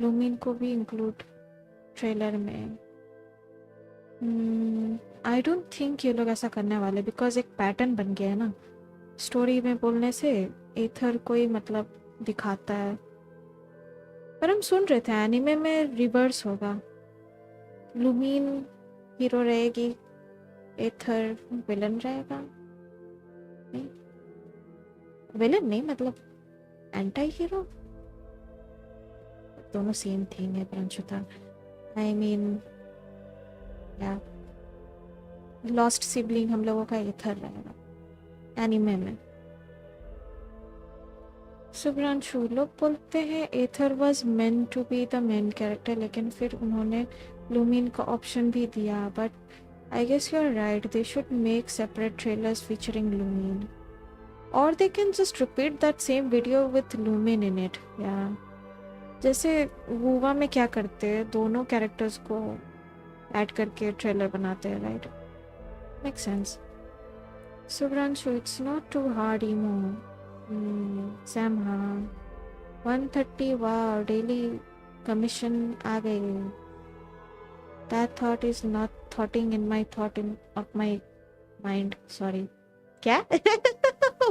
लूमिन को भी इंक्लूड ट्रेलर में। आई डोंट थिंक ये लोग ऐसा करने वाले, बिकॉज एक पैटर्न बन गया है ना, स्टोरी में बोलने से एथर कोई मतलब दिखाता है। पर हम सुन रहे थे एनिमे में रिवर्स होगा, लूमिन हीरो रहेगी, एथर विलन रहेगा। नहीं, विलन नहीं, मतलब एंटी हीरो। दोनों सेम थिंग है प्रंशुता। आई मीन या लॉस्ट सिबलिंग हम लोगों का एथर रहेगा एनिमे में। सुब्रांशु लोग बोलते हैं Aether was meant to be the main character, लेकिन फिर उन्होंने लूमिन का ऑप्शन भी दिया। But I guess you are right, they should make separate trailers featuring Lumine, और they can just repeat that same video with Lumine in it. या जैसे वूवा में क्या करते हैं, दोनों कैरेक्टर्स को ऐड करके ट्रेलर बनाते हैं, right? Make sense. Subhranshu it's not too hard emo. Sam हाँ 130 वाह, डेली कमीशन आ गई। That thought is not thoughting in my thought in of my mind. Sorry क्या?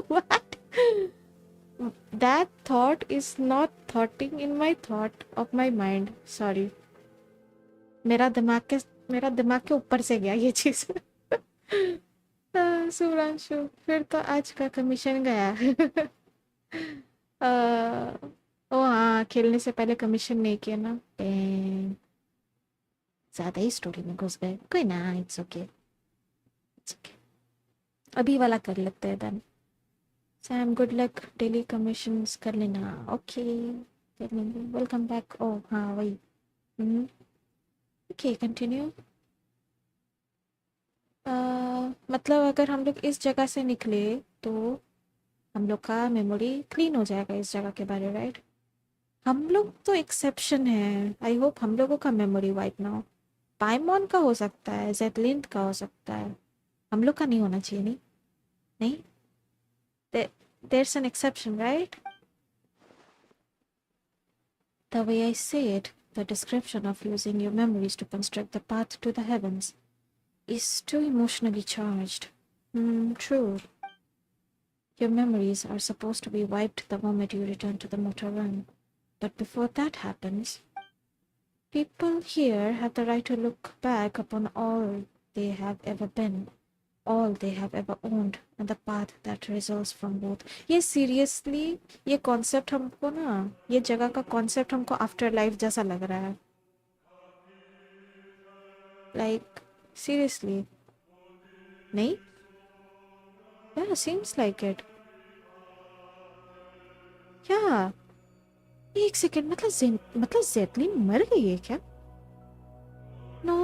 What? That thought is not thoughting in my thought of my mind. Sorry. मेरा दिमाग के ऊपर से गया ये चीज। सुब्रांशु फिर तो आज का कमीशन गया। ओ हाँ, खेलने से पहले कमीशन नहीं किया ना, ज्यादा ही स्टोरी में घुस गए। कोई ना, इट्स ओके, इट्स ओके, अभी वाला कर लेते हैं then. Sam good luck, daily commissions कर लेना। ओके कर लेंगे। Welcome back. ओ हाँ वही। Okay continue. मतलब अगर हम लोग इस जगह से निकले तो हम लोग का मेमोरी क्लीन हो जाएगा इस जगह के बारे, राइट? हम लोग तो एक्सेप्शन है, आई होप हम लोगों का मेमोरी वाइप ना हो। पाइमॉन का हो सकता है, जेटलिंथ का हो सकता है, हम लोग का नहीं होना चाहिए। नहीं नहीं, there's an exception, right? The way I say it, the description of using your memories to construct the path to the heavens is too emotionally charged. True. Your memories are supposed to be wiped the moment you return to the motor run. But before that happens, people here have the right to look back upon all they have ever been, all they have ever owned, and the path that results from both. ये seriously, ये concept हमको ना, ये जगह का concept हमको after life जैसा लग रहा है. Like, seriously. नहीं? Yeah, seems like it. क्या? एक सेकेंड, मतलब जेतलिन मर गई है क्या? नो,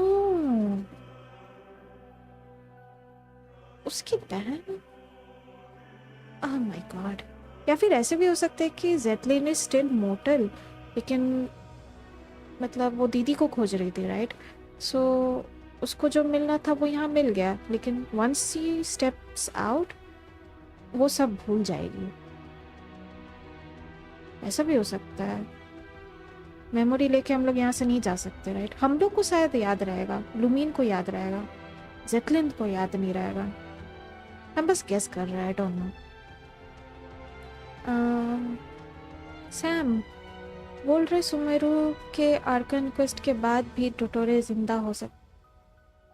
उसकी बहन? Oh my God. या फिर ऐसे भी हो सकता है कि जेतलिन इज स्टिल मोर्टल, लेकिन मतलब वो दीदी को खोज रही थी, राइट? सो उसको जो मिलना था वो यहाँ मिल गया, लेकिन वंस शी स्टेप्स आउट वो सब भूल जाएगी. ऐसा भी हो सकता है. मेमोरी लेके हम लोग यहाँ से नहीं जा सकते, राइट? हम लोग को शायद याद रहेगा, लुमीन को याद रहेगा, जेतलिन को याद नहीं रहेगा. हम बस गेस कर रहे हैं, आई डोंट नो. सैम बोल रहे सुमेरु के आर्कन क्वेस्ट के बाद भी टोटोरे जिंदा हो सकते.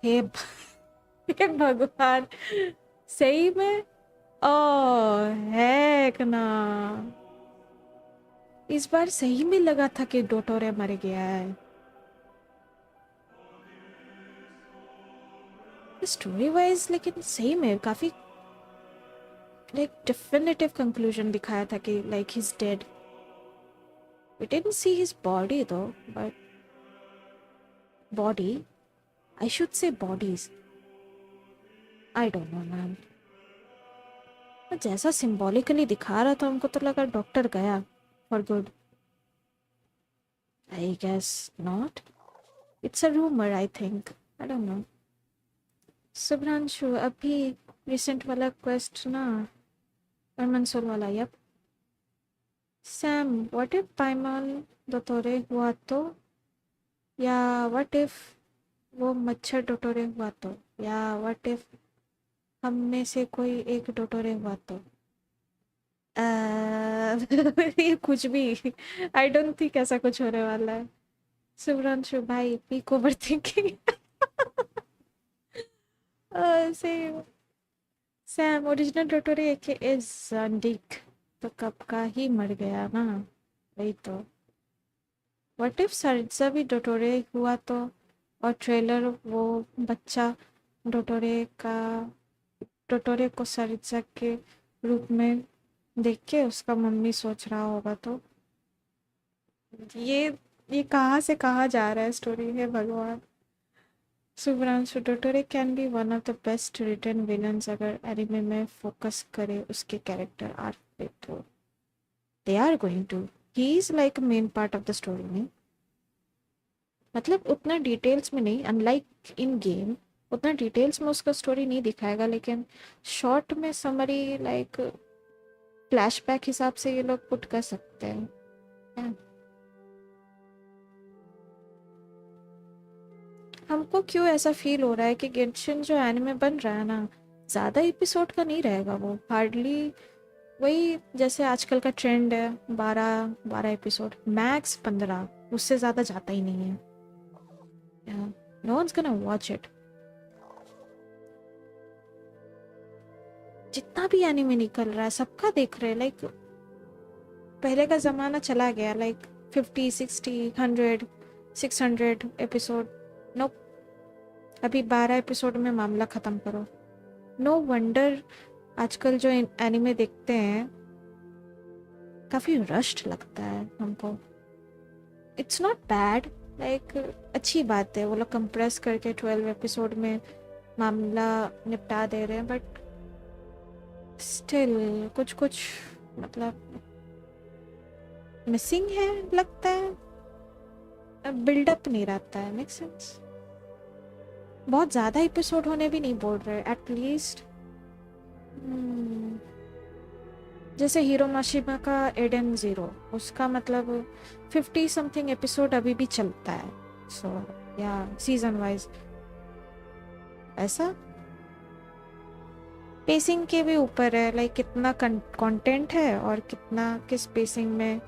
हे भगवान, सही में? ओह हेक ना, इस बार सही में लगा था कि डोटोरे मर गया है. स्टोरी वाइज लेकिन सही में काफी लाइक डेफिनेटिव कंक्लूजन दिखाया था कि like he is dead. We didn't see his body though, but body, I should say bodies, I don't know ma'am. जैसा सिंबॉलिकली दिखा रहा था हमको तो लगा डॉक्टर गया for good. I guess not. It's a rumor, I think. I don't know. Subhranshu, अभी recent वाला quest ना, Armansol वाला, yep. Sam, what if Paimon डोटोरे हुआ तो? या what if वो मच्छर डोटोरे हुआ तो? या what if हम में से कोई एक डोटोरे हुआ तो? ये कुछ भी, आई डोंट थिंक ऐसा कुछ होने वाला है. सुब्रांशु भाई peak over thinking. Sam original Dottore is Zandik तो कब का ही मर गया ना. वही तो. व्हाट इफ सरित्जा भी डोटोरे हुआ तो? और ट्रेलर वो बच्चा डोटोरे को सरित्जा के रूप में देख के उसका मम्मी सोच रहा होगा तो? ये कहाँ से कहाँ जा रहा है स्टोरी, है भगवान. Subhranshu Dottore can be one of the best written villains अगर एनिमे में फोकस करे उसके कैरेक्टर आर्क पे तो. They are going to. He is like main part of the story. नहीं मतलब उतना डिटेल्स में नहीं, अनलाइक इन गेम उतना डिटेल्स में उसका स्टोरी नहीं दिखाएगा, लेकिन शॉर्ट में समरी लाइक फ्लैशबैक हिसाब से ये लोग पुट कर सकते हैं. हमको क्यों ऐसा फील हो रहा है कि गेंशिन जो एनिमे बन रहा है ना, ज़्यादा एपिसोड का नहीं रहेगा. वो हार्डली वही जैसे आजकल का ट्रेंड है, 12 एपिसोड मैक्स, 15, उससे ज़्यादा जाता ही नहीं है. No one's gonna watch it. जितना भी एनिमे निकल रहा है सबका देख रहे हैं. लाइक पहले का ज़माना चला गया, लाइक 50, 60, 100, 600 एपिसोड. नो, अभी 12 एपिसोड में मामला ख़त्म करो. नो वंडर आजकल जो एनिमे देखते हैं काफ़ी रश्ड लगता है हमको. इट्स नॉट बैड, लाइक अच्छी बात है वो लोग कंप्रेस करके 12 एपिसोड में मामला निपटा दे रहे हैं, बट स्टिल कुछ मतलब मिसिंग है लगता है. बिल्डअप नहीं रहता है. Make sense. बहुत ज़्यादा एपिसोड होने भी नहीं बोल रहे, एटलीस्ट जैसे हीरो माशिमा का एडन ज़ीरो, उसका मतलब 50 समथिंग एपिसोड अभी भी चलता है. सो या सीजन वाइज ऐसा पेसिंग के भी ऊपर है, लाइक कितना कंटेंट है और कितना किस पेसिंग में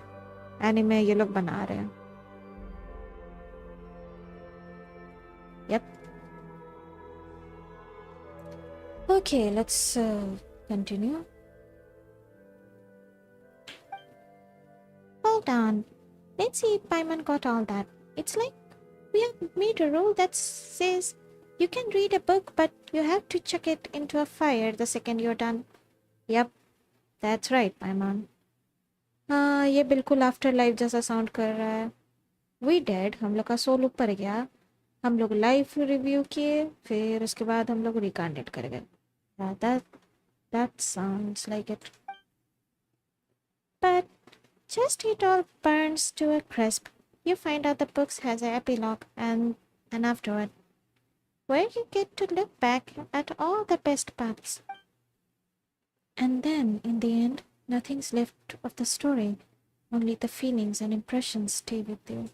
एनिमे ये लोग बना रहे हैं. Yup. Okay, let's continue. Hold on. Let's see if Paimon got all that. It's like we have made a rule that says you can read a book, but you have to chuck it into a fire the second you're done. Yep, that's right, Paimon. हाँ, ये बिल्कुल after life जैसा sound कर रहा है. We did. हम लोग का सोल ऊपर गया. हम लोग लाइव रिव्यू किए, फिर उसके बाद हम लोग रिकार्डेड कर गए. That sounds like it. But just it all burns to a crisp. You find out the book has an epilogue and afterward, where you get to look back at all the best parts. And then, in the end, nothing's left of the story. Only the feelings and impressions stay with you.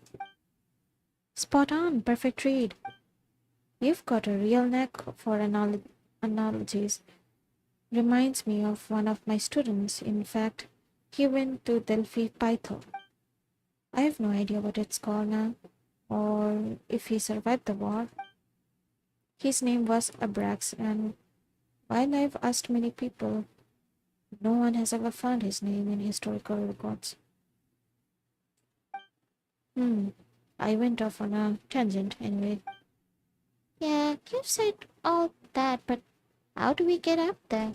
Spot on, perfect read. You've got a real knack for analogies. Reminds me of one of my students. In fact, he went to Delphi Python. I have no idea what it's called now, or if he survived the war. His name was Abrax, and while I've asked many people, no one has ever found his name in historical records. I went off on a tangent anyway. Yeah, you've said all that, but how do we get up there?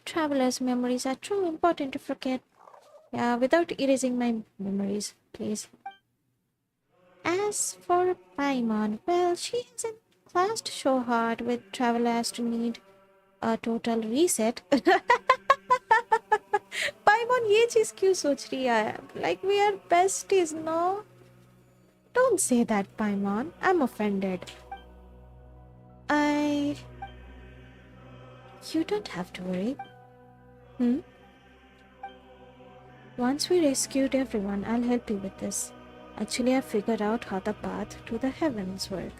Travelers' memories are too important to forget. Yeah, without erasing my memories, please. As for Paimon, well, she hasn't clashed so hard with travelers to need a total reset. Paimon ये चीज क्यों सोच रही है? Like we are besties, no? Don't say that, Paimon. I'm offended. You don't have to worry. Once we rescued everyone, I'll help you with this. Actually, I figured out how the path to the heavens work.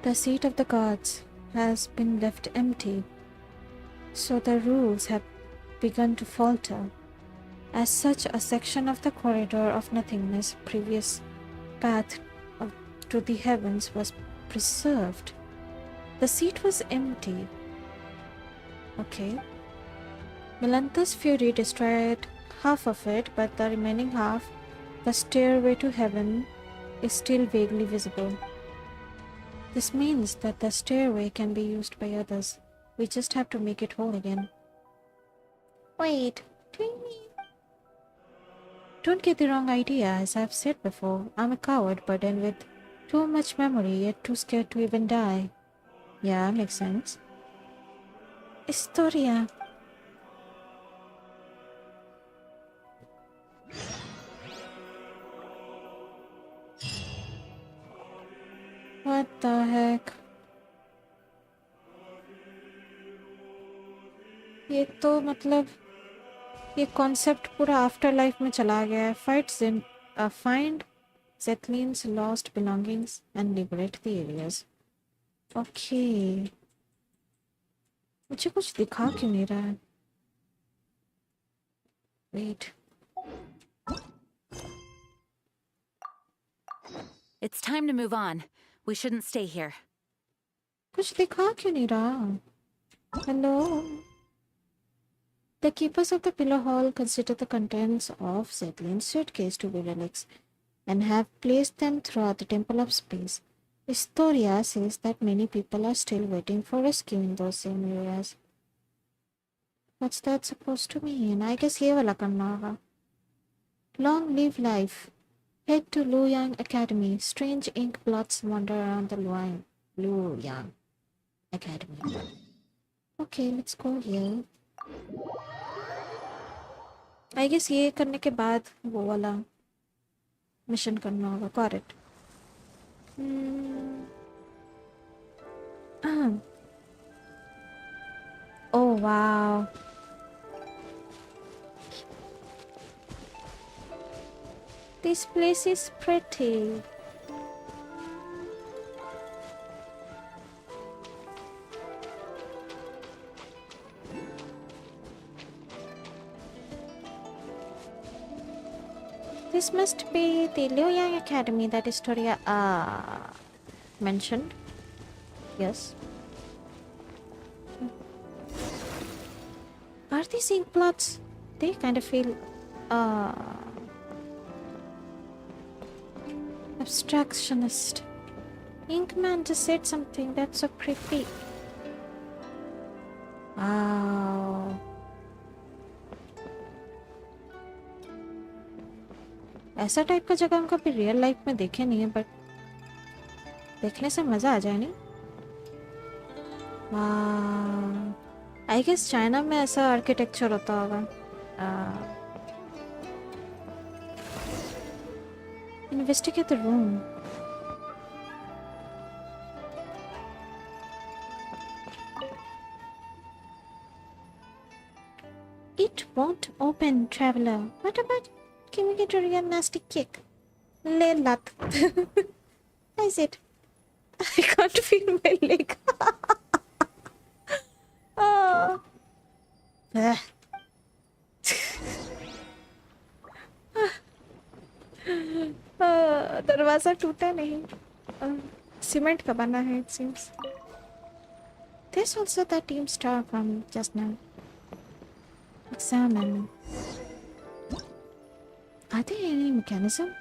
The seat of the gods has been left empty, so the rules have begun to falter. As such, a section of the corridor of nothingness, previous path to the heavens, was preserved. The seat was empty. Okay. Melanthus' fury destroyed half of it, but the remaining half, the stairway to heaven, is still vaguely visible. This means that the stairway can be used by others. We just have to make it whole again. Wait, do you mean? Don't get the wrong idea. As I've said before, I'm a coward burdened with too much memory, yet too scared to even die. Yeah, makes sense. Historia. What the heck? ये तो मतलब ये concept पूरा after life में चला गया है. Find Zetlin's lost belongings and liberate the areas. Okay. मुझे कुछ दिखा क्यों नहीं रहा है? Wait. It's time to move on. We shouldn't stay here. कुछ दिखा क्यों नहीं रहा? Hello. The keepers of the Pillar Hall consider the contents of Zetlin's suitcase to be relics and have placed them throughout the Temple of Space. Historia says that many people are still waiting for rescue in those same areas. What's that supposed to mean? I guess ये वाला करना होगा. Long live life. Head to Luoyang Academy. Strange ink blots wander around the Luoyang Academy. Okay, let's go here. I guess ये करने के बाद वो वाला मिशन करना होगा. Got it. Oh wow. This place is pretty. This must be the Liu Yang Academy that Historia mentioned. Yes. Are these ink blots? They kind of feel abstractionist. Inkman just said something that's so creepy. Wow. ऐसा type का जगह हम कभी real life में देखे नहीं है, but देखने से मजा आ जाए नहीं? वाह, आई गेस चाइना में ऐसा आर्किटेक्चर होता होगा. Investigate the room. It won't open, traveler. What about giving it a real nasty kick? Le lat. Is it? I can't feel my leg. Oh. दरवाजा टूटा नहीं, सीमेंट का बना है it seems. There's also that team star from just now. Examine. Are there any mechanism?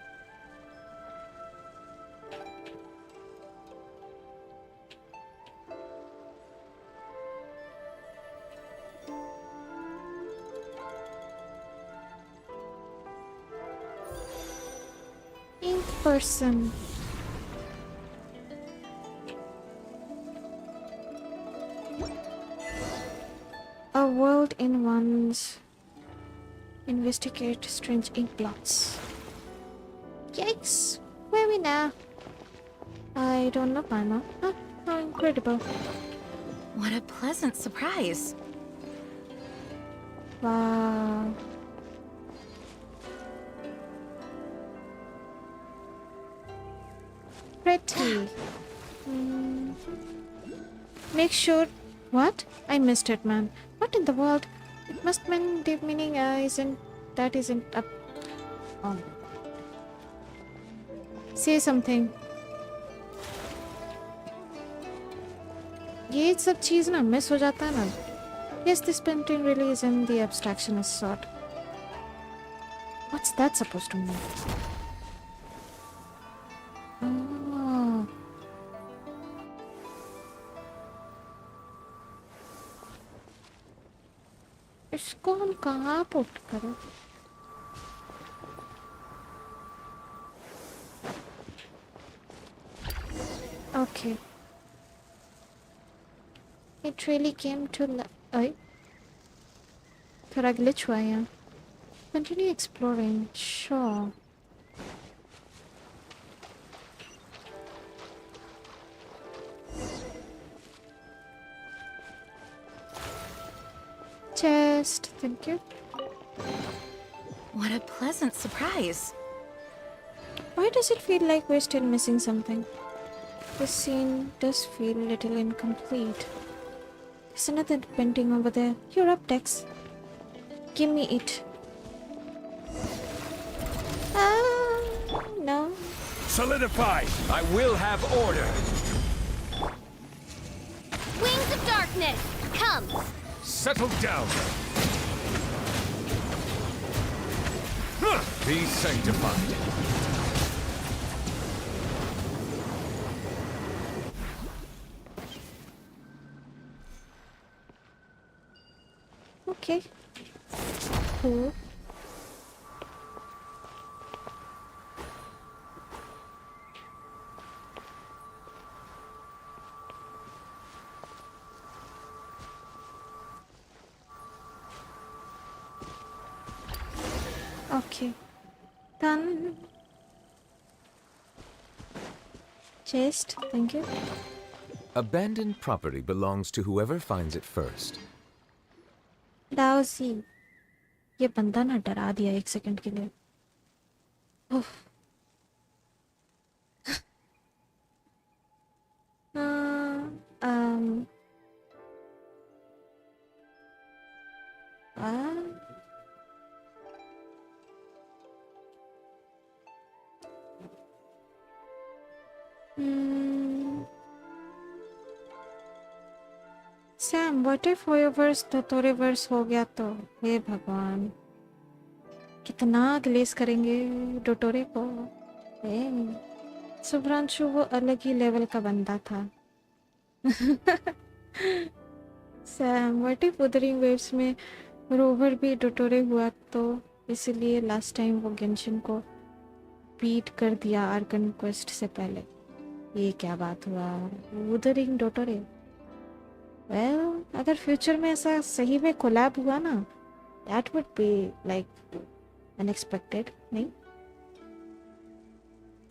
Ink person. A world in one's. Investigate strange ink blots. Yikes! Where are we now? I don't know, Paima. Oh, how incredible. What a pleasant surprise. Wow. Pretty. Make sure. What? I missed it, man. What in the world? It must mean the meaning isn't up. Oh. Say something. ये सब चीज ना miss हो जाता है ना. Yes, this painting really is in the abstractionist sort. What's that supposed to mean? Oh. इसको हम कहाँ पुट करें? Okay. It really came to life. थोड़ा glitch हुआ यहाँ. Continue exploring. Sure. Chest. Thank you. What a pleasant surprise. Why does it feel like we're still missing something? This scene does feel a little incomplete. There's another painting over there. You're up, Dex. Give me it. No. Solidify! I will have order! Wings of darkness, come! Settle down! Be sanctified! Okay. Cool. Okay. Done. Chest, thank you. Abandoned property belongs to whoever finds it first. दाओसी, ये बंदा ना डरा दिया 1 second के लिए। उफ। हाँ, आ, hmm, Sam, what if HoYoverse टोटोरेवर्स हो गया तो? हे भगवान, कितना ग्लेस करेंगे डोटोरे को। हे शुभ्रांशु वो अलग ही लेवल का बंदा था। सैम, व्हाट इफ उदरिंग वेव्स में रोवर भी डोटोरे हुआ तो? इसलिए लास्ट टाइम वो गेंशिन को बीट कर दिया आर्कन क्वेस्ट से पहले। ये क्या बात हुआ? उदरिंग डोटोरे। वेल, अगर फ्यूचर में ऐसा सही में कोलैब हुआ ना, that would be like unexpected, नहीं?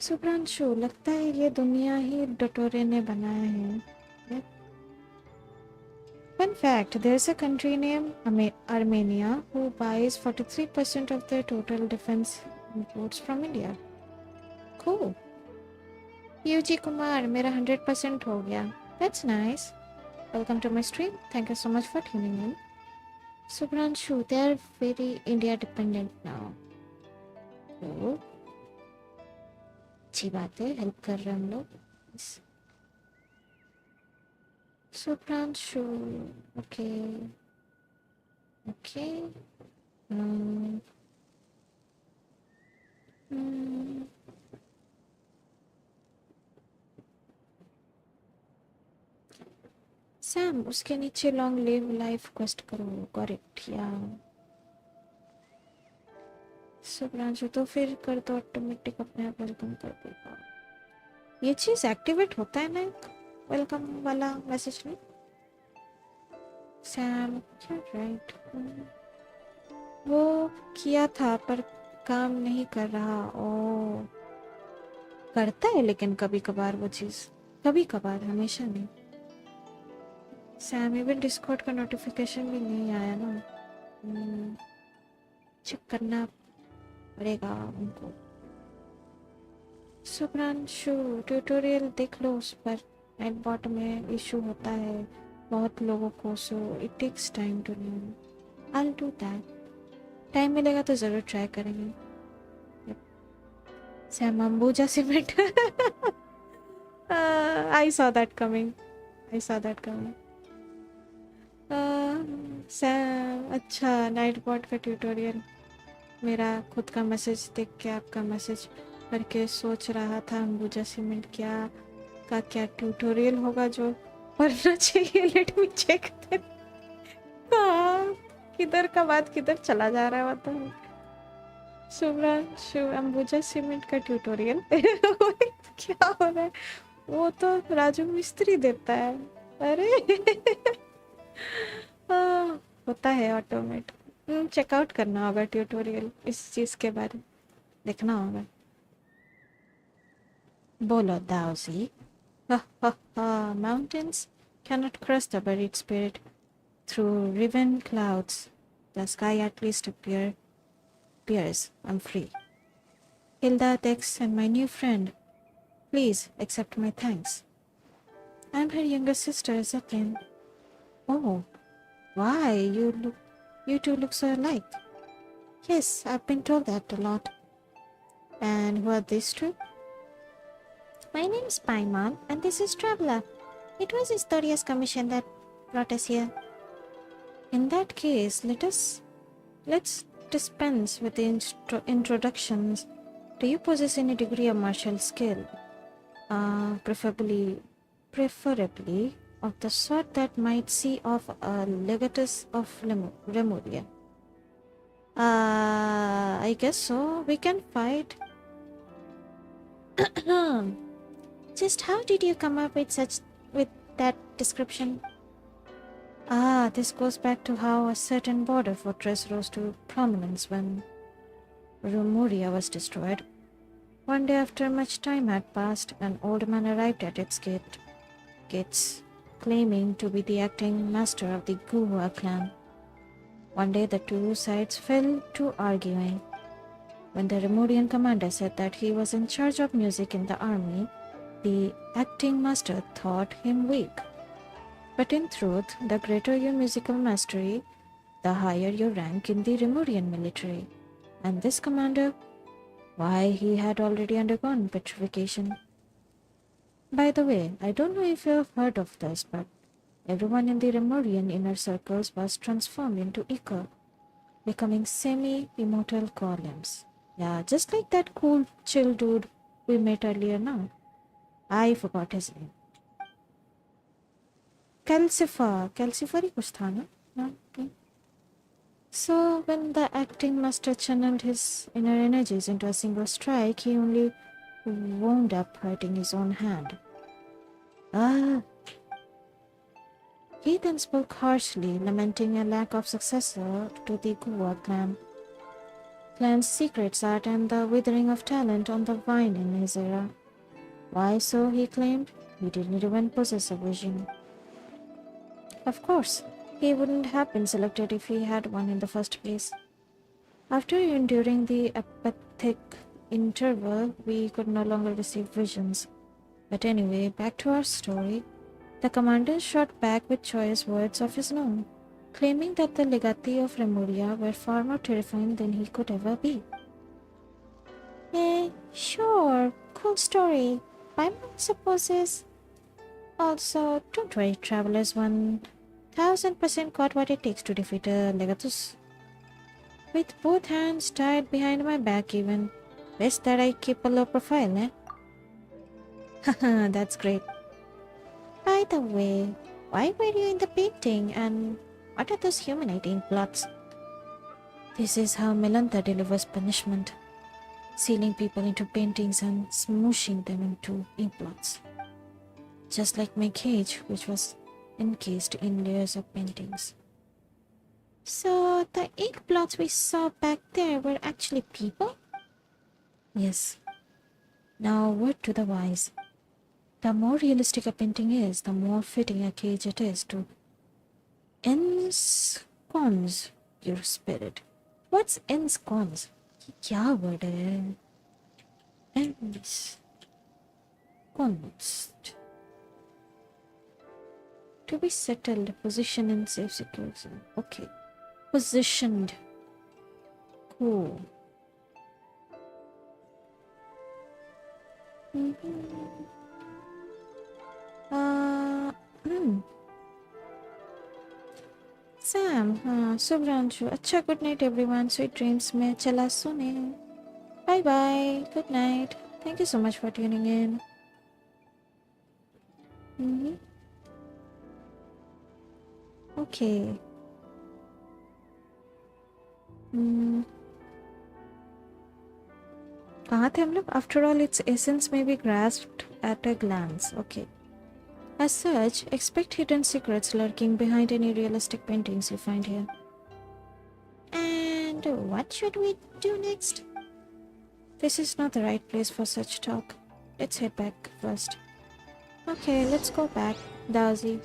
शुभ्रांशु, लगता है ये दुनिया ही डोटोरे ने बनाया है। Fun fact, there's a country named Armenia who buys 43% of their total defense imports from India. Cool. UG Kumar, मेरा 100% हो गया. That's nice. Welcome to my stream. Thank you so much for tuning in. Subhranshu, they are very India dependent now. Cool. अच्छी बात है, help कर रहे हैं हम लोग. Subhranshu, okay. Okay. सैम, उसके नीचे लॉन्ग लिव लाइफ क्वेस्ट करो. करेक्ट या शुभ्रांशु, तो फिर कर दो ऑटोमेटिक, अपने आप वेलकम कर देगा. ये चीज एक्टिवेट होता है ना वेलकम वाला मैसेज में? सैम, राइट, वो किया था पर काम नहीं कर रहा. ओ, करता है लेकिन कभी कभार वो चीज, कभी कभार, हमेशा नहीं. सैम, इवन डिस्कॉर्ड का नोटिफिकेशन भी नहीं आया ना. चेक करना पड़ेगा उनको. शुभ्रांशु, ट्यूटोरियल देख लो उस पर. नेटबॉट में इशू होता है बहुत लोगों को, so it takes time to learn. I will do that. Time मिलेगा तो ज़रूर ट्राई करेंगे. Sam, Ambuja cement. I saw that coming. I saw that coming. Sam, अच्छा, नाइटबॉट का ट्यूटोरियल. मेरा खुद का मैसेज देख के आपका मैसेज करके सोच रहा था अंबुजा सीमेंट क्या ट्यूटोरियल होगा जो पढ़ना चाहिए. Let me check. किधर का बात किधर चला जा रहा है बताओ. शुभ्रांशु, अंबुजा सीमेंट का ट्यूटोरियल. क्या हो रहा है? वो तो राजू मिस्त्री देता है. अरे होता है ऑटोमेट. चेकआउट करना होगा ट्यूटोरियल, इस चीज के बारे में देखना होगा. बोलो दाओसी. Mountains cannot cross the buried spirit. Through riven clouds, the sky at least appears. I'm free. Hilda, Dex, and my new friend, please accept my thanks. I'm her younger sister, Zetlin. Oh, why? You two look so alike. Yes, I've been told that a lot. And who are these two? My name's Paimon, and this is Traveler. It was Historia's commission that brought us here. In that case, let's dispense with the introductions. Do you possess any degree of martial skill? Preferably of the sort that might see off a legatus of Remuria. I guess so. We can fight. Just how did you come up with that description? This goes back to how a certain border fortress rose to prominence when Remuria was destroyed. One day after much time had passed, an old man arrived at its gates, claiming to be the acting master of the Guhua clan. One day the two sides fell to arguing. When the Remodian commander said that he was in charge of music in the army, the acting master thought him weak. But in truth, the greater your musical mastery, the higher your rank in the Remodian military. And this commander, why, he had already undergone petrification. By the way, I don't know if you have heard of this, but everyone in the Remodian inner circles was transformed into Ica, becoming semi-immortal golems. Yeah, just like that cool, chill dude we met earlier now. I forgot his name. Calcifer ही कुछ था ना? Okay. So when the acting master channeled his inner energies into a single strike, he only wound up hurting his own hand. He then spoke harshly, lamenting a lack of successor to the Guwa clan's secrets art and the withering of talent on the vine in his era. Why so, he claimed? He didn't even possess a vision. Of course, he wouldn't have been selected if he had one in the first place. After enduring the apathic interval, we could no longer receive visions. But anyway, back to our story. The commander shot back with choice words of his own, claiming that the legati of Remuria were far more terrifying than he could ever be. Sure, cool story. Paimon supposes. Also, don't worry, travelers, 1000% got what it takes to defeat a Legatus. With both hands tied behind my back even. Best that I keep a low profile, eh? Haha, that's great. By the way, why were you in the painting and what are those human-eating plots? This is how Melantha delivers punishment, sealing people into paintings and smooshing them into ink blots. Just like my cage, which was encased in layers of paintings. So the ink blots we saw back there were actually people? Yes. Now word to the wise. The more realistic a painting is, the more fitting a cage it is to ensconce your spirit. What's ensconce? क्या word है? Ensconced. To be settled, position in safe security. Okay. Positioned. Cool. Sam, Subhranshu. अच्छा, good night everyone. Sweet dreams में चला सोने. Bye bye. Good night. Thank you so much for tuning in. Okay. कहाँ थे हम लोग? After all, its essence may be grasped at a glance. Okay. As such, expect hidden secrets lurking behind any realistic paintings you find here. And what should we do next? This is not the right place for such talk. Let's head back first. Okay, let's go back, Daisy.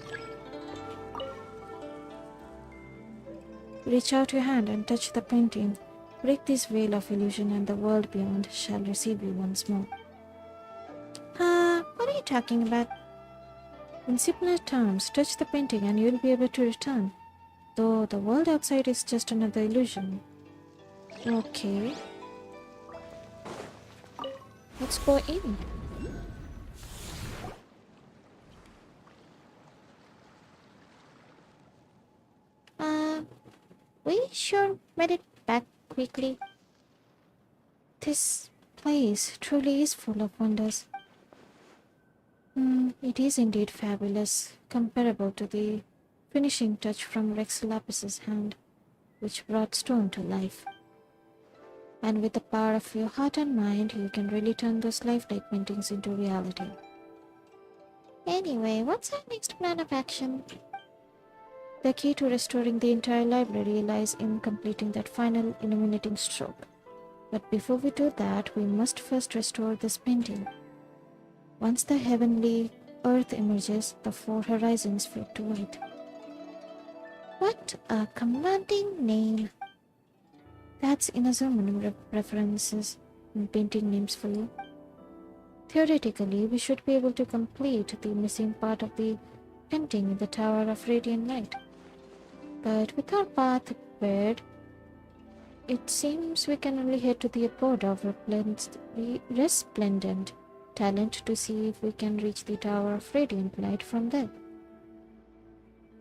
Reach out your hand and touch the painting. Break this veil of illusion and the world beyond shall receive you once more. What are you talking about? In simpler terms, touch the painting and you'll be able to return. Though the world outside is just another illusion. Okay. Let's go in. We sure made it back quickly. This place truly is full of wonders. It is indeed fabulous, comparable to the finishing touch from Rex Lapis's hand, which brought stone to life. And with the power of your heart and mind, you can really turn those lifelike paintings into reality. Anyway, what's our next plan of action? The key to restoring the entire library lies in completing that final illuminating stroke. But before we do that, we must first restore this painting. Once the heavenly earth emerges, the four horizons fade to white. What a commanding name. That's Inazuma references and painting names for you. Theoretically, we should be able to complete the missing part of the painting in the Tower of Radiant Light. But with our path prepared, it seems we can only head to the abode of resplendent talent to see if we can reach the Tower of Radiant Light from there.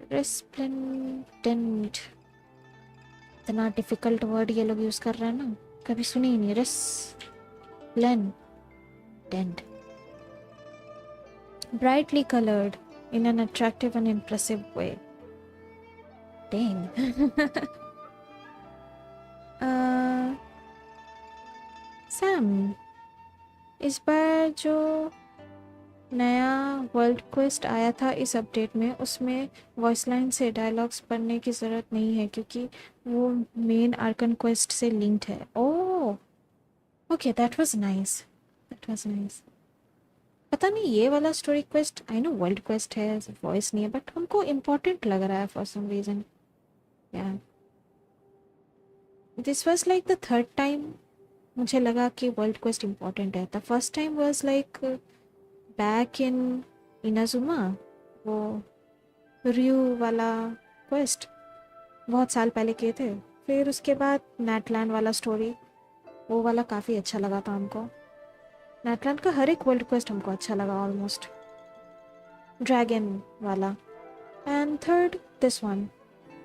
Resplendent. इतना difficult word ये लोग use कर रहे हैं ना, कभी सुनी ही नहीं. Resplendent. Brightly colored in an attractive and impressive way. Dang. Sam, इस बार जो नया वर्ल्ड क्वेस्ट आया था इस अपडेट में, उसमें वॉइस लाइन से डायलॉग्स पढ़ने की ज़रूरत नहीं है क्योंकि वो मेन आर्कन क्वेस्ट से लिंक्ड है. Oh okay, that was nice. पता नहीं ये वाला story quest, I know world quest है, वॉइस नहीं है, बट हमको इम्पोर्टेंट लग रहा है फॉर सम रीज़न. या this was like the third time मुझे लगा कि वर्ल्ड क्वेस्ट इम्पोर्टेंट है. The first time was like back in Inazuma, वो रियू वाला क्वेस्ट बहुत साल पहले किए थे. फिर उसके बाद नेटलैंड वाला स्टोरी, वो वाला काफ़ी अच्छा लगा था हमको. नेटलैंड का हर एक वर्ल्ड क्वेस्ट हमको अच्छा लगा ऑलमोस्ट. ड्रैगन वाला. And third this one,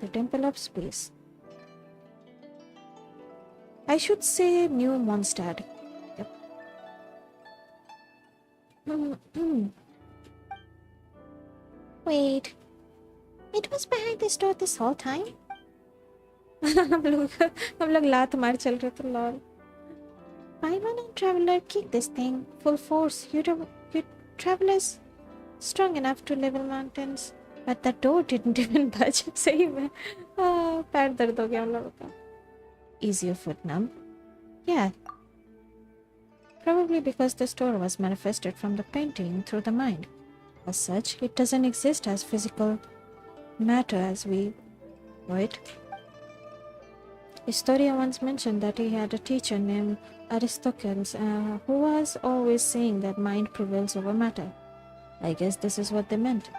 the temple of space. I should say new Mondstadt. Yep. Wait, it was behind this door this whole time? हम लोग लात मार चल रहे थे. Lol. Paimon and Traveler kick this thing full force. You travelers strong enough to level mountains, but the door didn't even budge. सही में पैर दर्द हो गया हम लोगों का. Is your foot numb? Yeah. Probably because the store was manifested from the painting through the mind. As such, it doesn't exist as physical matter as we know it. Historia once mentioned that he had a teacher named Aristocles who was always saying that mind prevails over matter. I guess this is what they meant.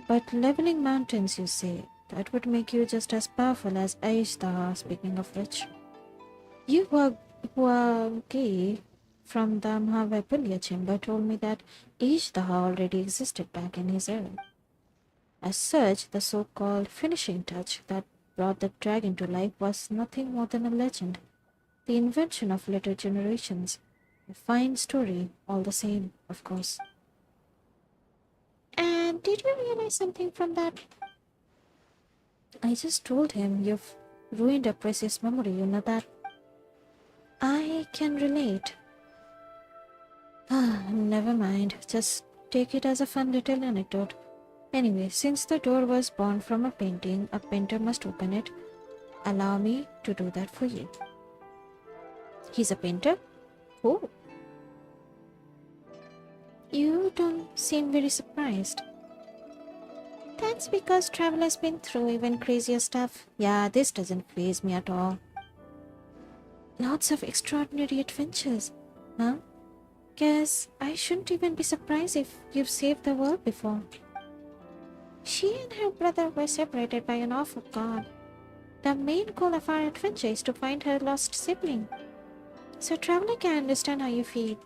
But leveling mountains, you say? That would make you just as powerful as Acer, speaking of which. You were gay from the Mahavaipulia chamber told me that Acer already existed back in his era. As such, the so-called finishing touch that brought the dragon to life was nothing more than a legend. The invention of later generations. A fine story, all the same, of course. And did you realize something from that? I just told him you've ruined a precious memory, you know that. I can relate. Never mind. Just take it as a fun little anecdote. Anyway, since the door was born from a painting, a painter must open it. Allow me to do that for you. He's a painter? Oh. You don't seem very surprised. That's because Traveler's been through even crazier stuff. Yeah, this doesn't faze me at all. Lots of extraordinary adventures, huh? Guess I shouldn't even be surprised if you've saved the world before. She and her brother were separated by an awful god. The main goal of our adventure is to find her lost sibling. So Traveler can understand how you feel.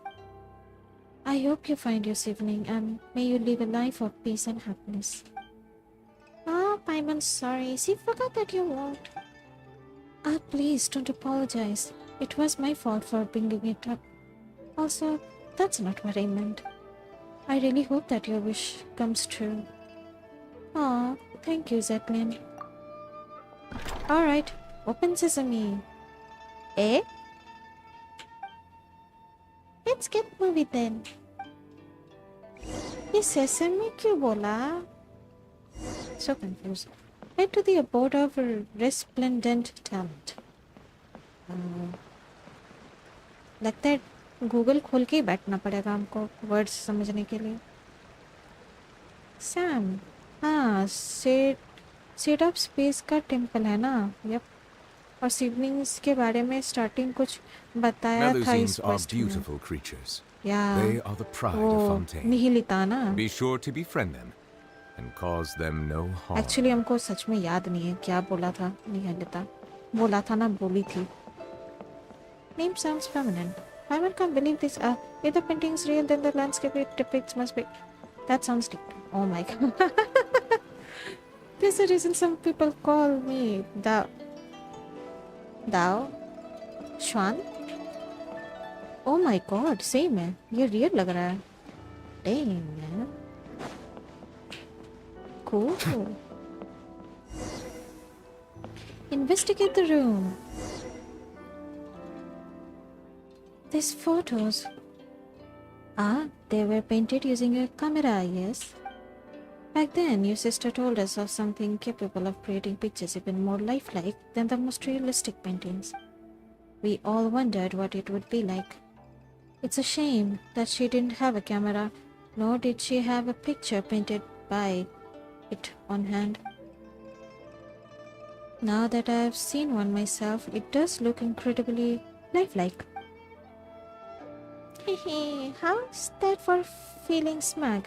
I hope you find your sibling and may you live a life of peace and happiness. Oh, Paimon's sorry. She forgot that you won't. Please don't apologize. It was my fault for bringing it up. Also, that's not what I meant. I really hope that your wish comes true. Aw, thank you, Zeppelin. Alright, open sesame. Eh? Let's get moving then. ये sesame क्यों बोला? So confused. Head to the abode of resplendent talent. लगता है Google खोल के ही बैठना पड़ेगा हमको वर्ड्स समझने के लिए. सैम, हाँ, सेटअप स्पेस का टेम्पल है ना? यप। और सिबलिंग्स के बारे में स्टार्टिंग कुछ बताया था इस Melusines are क्वेस्ट में। beautiful creatures. या They are the pride वो of Fontaine. निहिलिता ना? Be sure to befriend them and cause them no harm. Actually हमको सच में याद नहीं है क्या बोला था निहिलिता। बोला था ना, बोली थी। Name sounds feminine. I can't believe this. If the painting is real, then the landscape it depicts must be. That sounds deep. Oh my god. There's a reason some people call me Dao. Shwan. Oh my god, same है। ये real लग रहा है। Dang man. Cool. Investigate the room. These photos. They were painted using a camera, yes. Back then, your sister told us of something capable of creating pictures even more lifelike than the most realistic paintings. We all wondered what it would be like. It's a shame that she didn't have a camera, nor did she have a picture painted by it on hand. Now that I have seen one myself, it does look incredibly lifelike. How's that for feeling smug?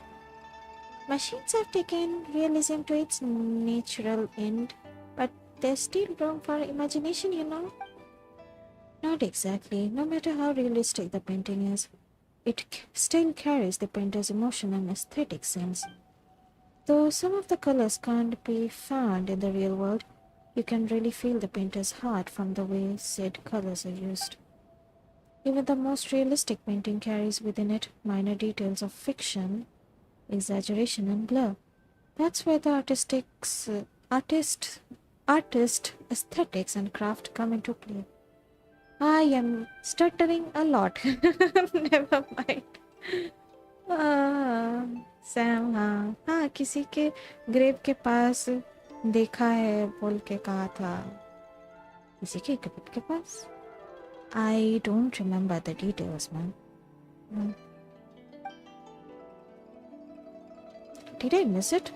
Machines have taken realism to its natural end, but there's still room for imagination, you know? Not exactly. No matter how realistic the painting is, it still carries the painter's emotion and aesthetic sense. Though some of the colors can't be found in the real world, you can really feel the painter's heart from the way said colors are used. Even the most realistic painting carries within it minor details of fiction, exaggeration and blur. That's where the artist aesthetics and craft come into play. I am stuttering a lot. Never mind. Sam हाँ किसी के grave के पास देखा है बोल के कहा था। किसी के कपट के पास? I don't remember the details, man. Did I miss it?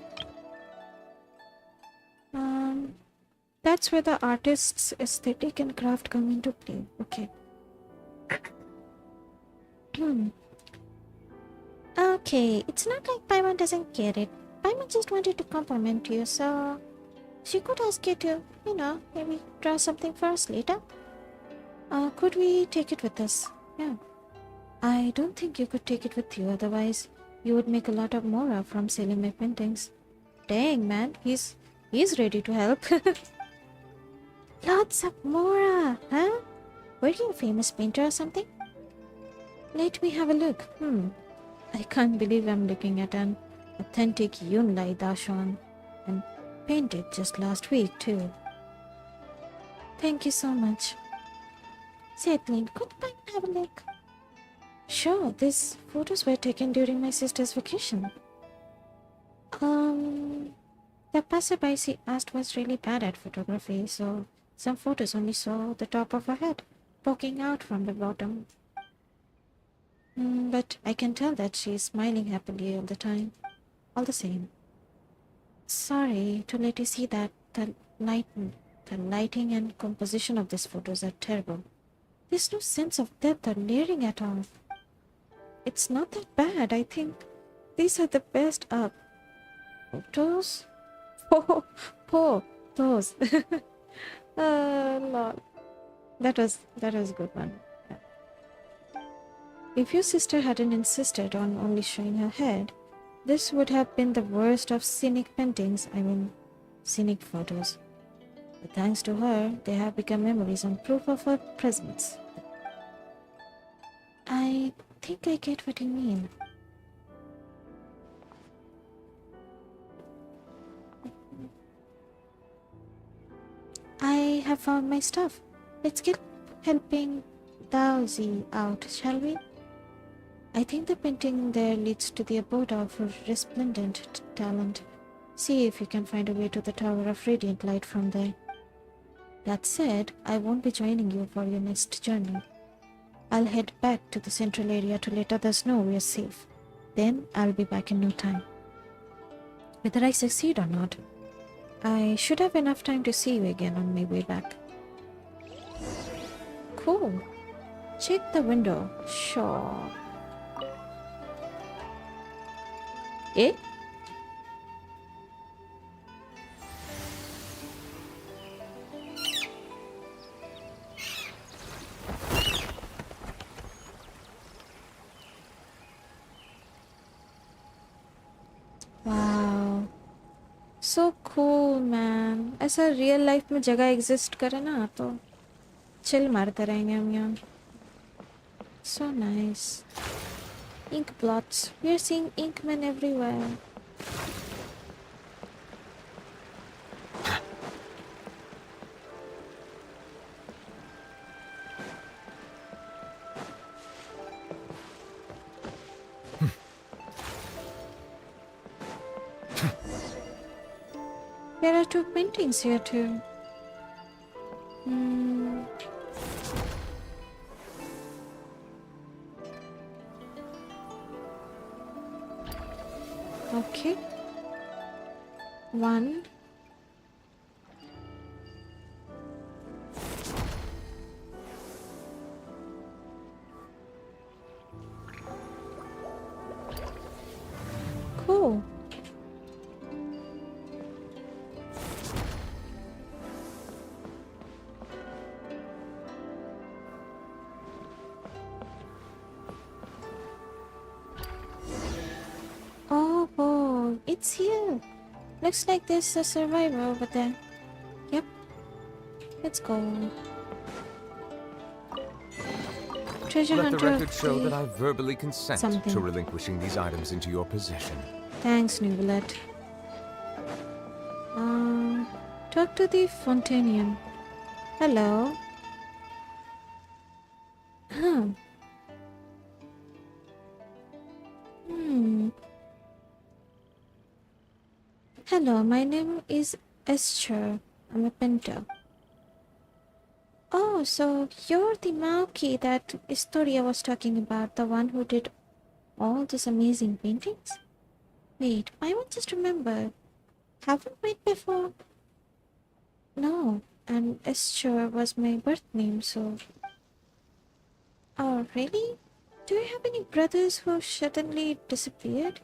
That's where the artist's aesthetic and craft come into play. Okay. Okay, it's not like Paimon doesn't get it. Paimon just wanted to compliment you, so she could ask you to, maybe draw something for us later. Could we take it with us? Yeah. I don't think you could take it with you, otherwise you would make a lot of mora from selling my paintings. Dang, man, he's ready to help. Lots of mora, huh? Were you a famous painter or something? Let me have a look. I can't believe I'm looking at an authentic Yunlai Dashon, and painted just last week too. Thank you so much. Settling, could I have a look? Sure, these photos were taken during my sister's vacation. The passerby she asked was really bad at photography, so some photos only saw the top of her head poking out from the bottom. But I can tell that she is smiling happily all the time. All the same. Sorry to let you see that the lighting and composition of these photos are terrible. There's no sense of depth or layering at all. It's not that bad, I think. These are the best photos? Those. Lol. That was a good one. Yeah. If your sister hadn't insisted on only showing her head, this would have been the worst of scenic paintings, scenic photos. But thanks to her, they have become memories and proof of her presence. I think I get what you mean. I have found my stuff. Let's get helping Daozi out, shall we? I think the painting there leads to the abode of her resplendent talent. See if you can find a way to the Tower of Radiant Light from there. That said, I won't be joining you for your next journey. I'll head back to the central area to let others know we're safe. Then I'll be back in no time. Whether I succeed or not, I should have enough time to see you again on my way back. Cool. Check the window. Sure. Eh? Wow. So cool, man. ऐसा real life में जगह exist करे ना तो chill मारते रहेंगे हम यहाँ. So nice. Ink blots. We are seeing inkmen everywhere. There are 2 paintings here too. Okay. 1. Cool. Oh, it's here. Looks like there's a survivor over there. Yep. Let's go. Treasure Let the hunter. record show that I verbally consent something. to relinquishing these items into your possession. Thanks, Nubilet. Talk to the Fontanian. Hello. Huh. Hello, my name is Acer. I'm a painter. Oh, so you're the Maoki that Historia was talking about, the one who did all these amazing paintings? Wait, I want just remember. Haven't we met before? No, and Acer was my birth name, so... Oh, really? Do you have any brothers who suddenly disappeared?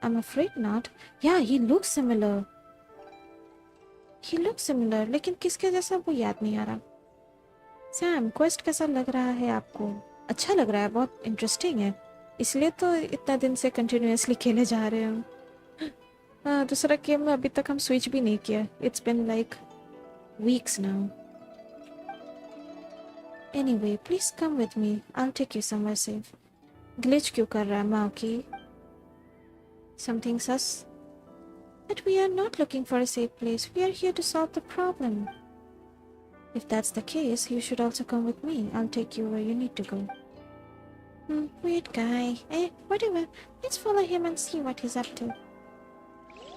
I'm afraid not. Yeah, he looks similar. लेकिन किसके जैसा वो याद नहीं आ रहा. Sam, quest कैसा लग रहा है आपको? अच्छा लग रहा है, बहुत इंटरेस्टिंग है. इसलिए तो इतना दिन से कंटिन्यूअसली खेले जा रहे हैं. हाँ, दूसरा गेम में अभी तक हम स्विच भी नहीं किया. It's been like weeks now. Anyway, please come with me. I'll take you somewhere safe. Glitch क्यों कर रहा है Maoki? Something sus? But we are not looking for a safe place. We are here to solve the problem. If that's the case, you should also come with me. I'll take you where you need to go. Weird guy. Whatever. Let's follow him and see what he's up to.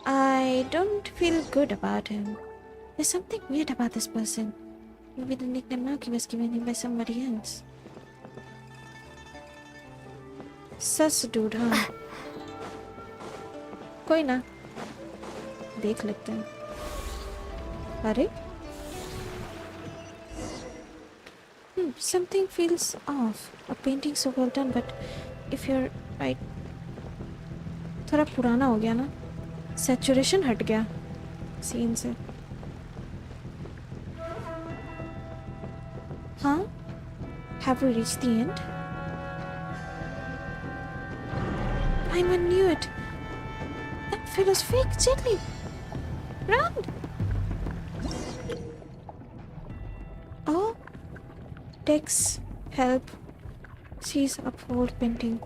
I don't feel good about him. There's something weird about this person. Maybe the nickname Maoki was given him by somebody else. Sus dude, huh? कोई ना देख लेते हैं. अरे something feels off. A painting so well done, but if you're right, थोड़ा पुराना हो गया ना. Saturation हट गया सीन से. हाँ? Have we reached the end? I knew it. That fellow's fake. Gently. Run! Oh. Tex, help. She's uphold painting.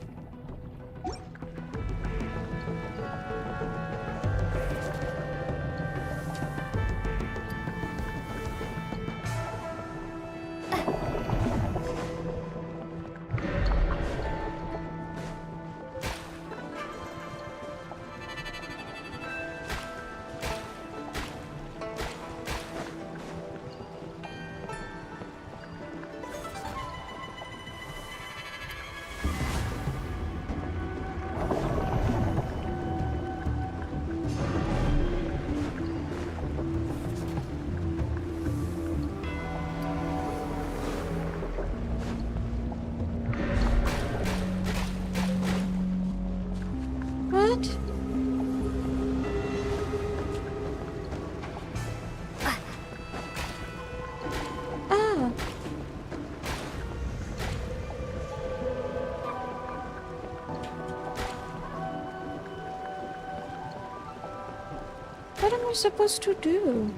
What am I supposed to do?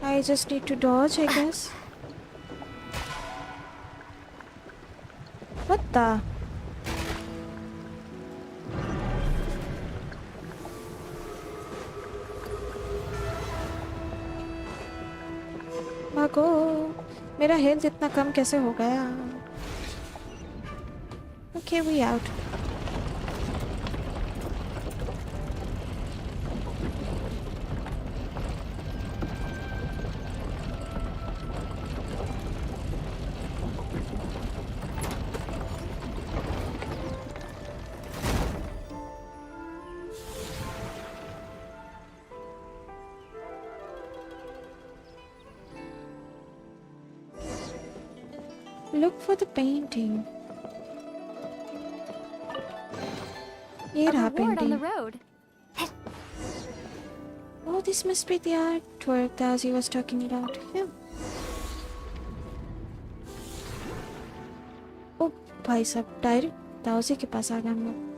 I just need to dodge, I guess. What the? भागो, मेरा health इतना कम कैसे हो गया? Okay, we out. Look for the painting. A Here, reward on the painting. road. Oh, this must be the artwork Daisy was talking about. Yeah. Oh, भाई साहब direct दाउजी के पास आ गए हम लोग.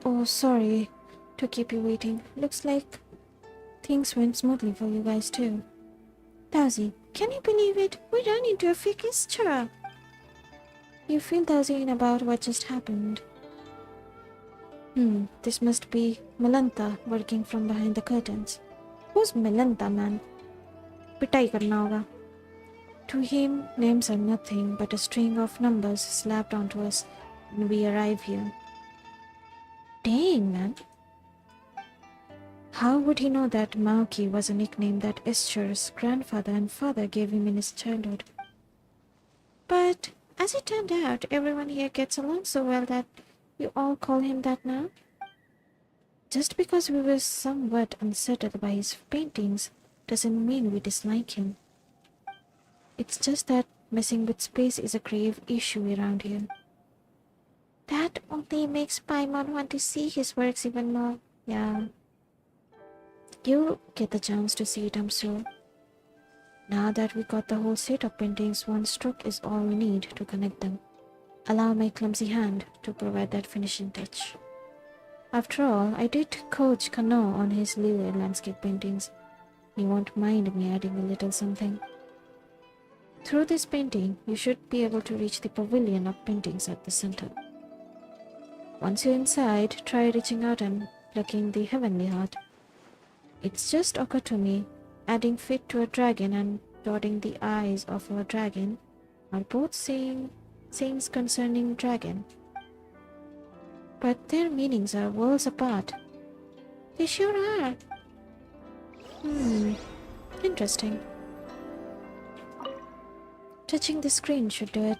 Oh, sorry to keep you waiting. Looks like things went smoothly for you guys too. Daisy, can you believe it? We ran into a fake Acer. You feel Daisy in about what just happened. This must be Milanta working from behind the curtains. Who's Milanta, man? पिटाई करना होगा. To him, names are nothing but a string of numbers slapped onto us when we arrive here. Dang, man. How would he know that Maoki was a nickname that Acer's grandfather and father gave him in his childhood? But as it turned out, everyone here gets along so well that you all call him that now? Just because we were somewhat unsettled by his paintings doesn't mean we dislike him. It's just that messing with space is a grave issue around here. That only makes Paimon want to see his works even more. Yeah. You'll get the chance to see it, I'm sure. Now that we got the whole set of paintings, one stroke is all we need to connect them. Allow my clumsy hand to provide that finishing touch. After all, I did coach Kano on his Lille landscape paintings. He won't mind me adding a little something. Through this painting, you should be able to reach the pavilion of paintings at the center. Once you're inside, try reaching out and plucking the heavenly heart. It's just occurred to me, adding feet to a dragon and dotting the eyes of a dragon are both sayings concerning dragon. But their meanings are worlds apart. They sure are. Interesting. Touching the screen should do it.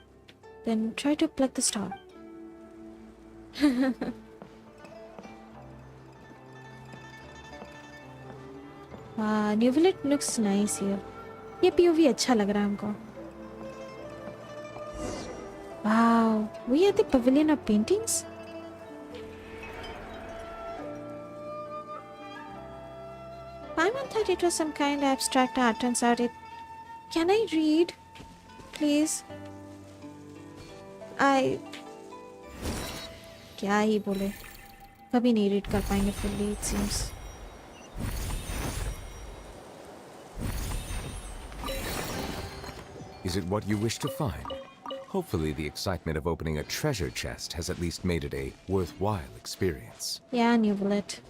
Then try to plug the star. Wow, Nuvolet looks nice here. ये POV अच्छा लग रहा है हमको. Wow, we are the pavilion of paintings? Paimon thought it was some kind of abstract art. Turns out it... Can I read? Please? क्या ही बोले. कभी नहीं read कर पाएंगे fully, it seems. Is it what you wish to find? Hopefully the excitement of opening a treasure chest has at least made it a worthwhile experience. Yeah, Nuvolet.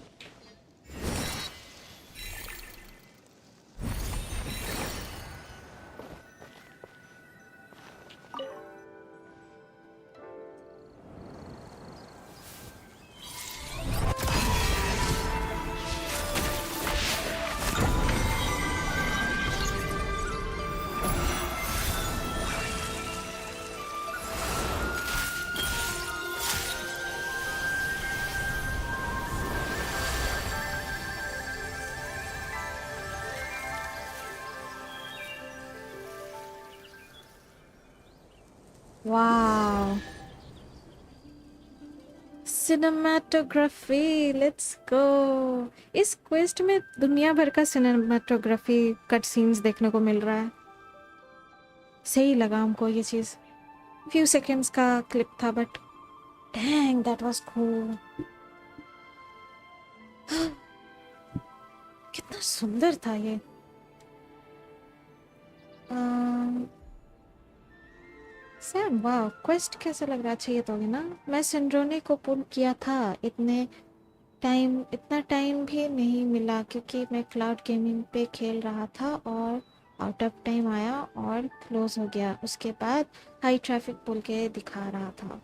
Wow. Cinematography, let's go. इस quest में दुनिया भर का cinematography cut scenes देखने को मिल रहा है. सही लगा हमको ये चीज़. Few seconds का क्लिप था but dang that was cool. कितना सुंदर था ये. सैम वाह क्वेस्ट कैसा लग रहा है. चाहिए तो होगी ना. मैं सिंड्रोनी को पुल किया था. इतना टाइम भी नहीं मिला क्योंकि मैं क्लाउड गेमिंग पे खेल रहा था और आउट ऑफ टाइम आया और क्लोज हो गया. उसके बाद हाई ट्रैफिक पुल के दिखा रहा था.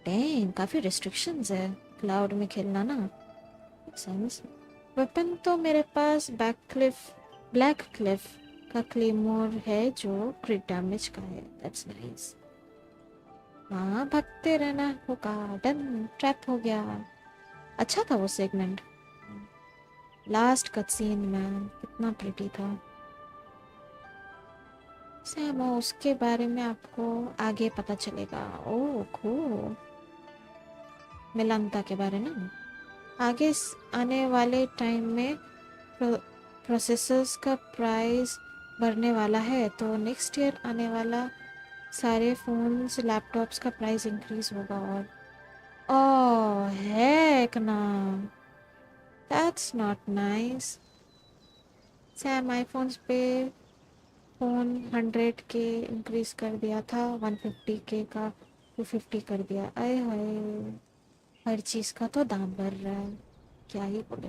डैंग काफ़ी रिस्ट्रिक्शंस है क्लाउड में खेलना ना. सेंस. वेपन तो मेरे पास ब्लैक क्लिफ का क्लेमोर है जो क्रिट डैमेज का है. That's nice. हाँ भागते रहना होगा. डन. ट्रैप हो गया. अच्छा था वो सेगमेंट. लास्ट कट सीन में कितना प्रिटी था. सैम उसके बारे में आपको आगे पता चलेगा. ओह कूल. मिलंता के बारे में आगे आने वाले टाइम में प्रोसेसर्स का प्राइस बढ़ने वाला है तो नेक्स्ट ईयर आने वाला सारे फोन्स लैपटॉप्स का प्राइस इंक्रीज होगा. और ओह हेक ना. That's not nice. Sam iPhones पे फ़ोन 100 के इंक्रीज कर दिया था. 150 के का 250 कर दिया. आए हाय हर चीज़ का तो दाम बढ़ रहा है. क्या ही बोले.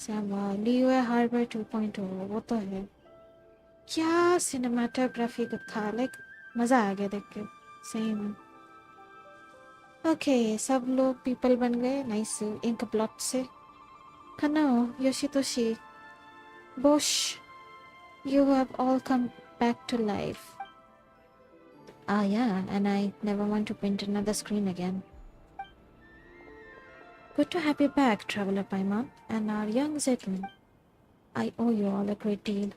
सैम लियो है हार्डवेयर 2.0 वो तो है. क्या सिनेमाटोग्राफी का था. लाइक मज़ा आ गया देख के. सही में. ओके सब लोग पीपल बन गए. नाइस. इंक ब्लॉट से. कनो योशितोशी बोश you have all come back to life. Ah yeah, and I never want to print another screen again. Good to have you back, Traveler Paimon, and our young Zetlin. I owe you all a great deal.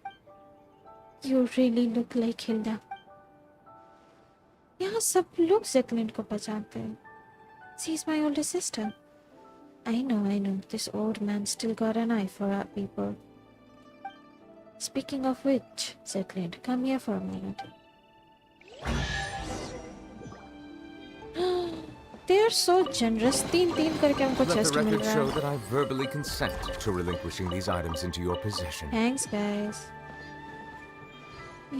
You really look like Hilda. यहाँ सब लोग Zetlin को पहचानते हैं. She's my older sister. I know. This old man still got an eye for our people. Speaking of which, Zetlin, come here for a minute. They are so generous. 3 करके हमको Let the chest mill record रहा show है. that I verbally consent to relinquishing these items into your possession. Thanks, guys.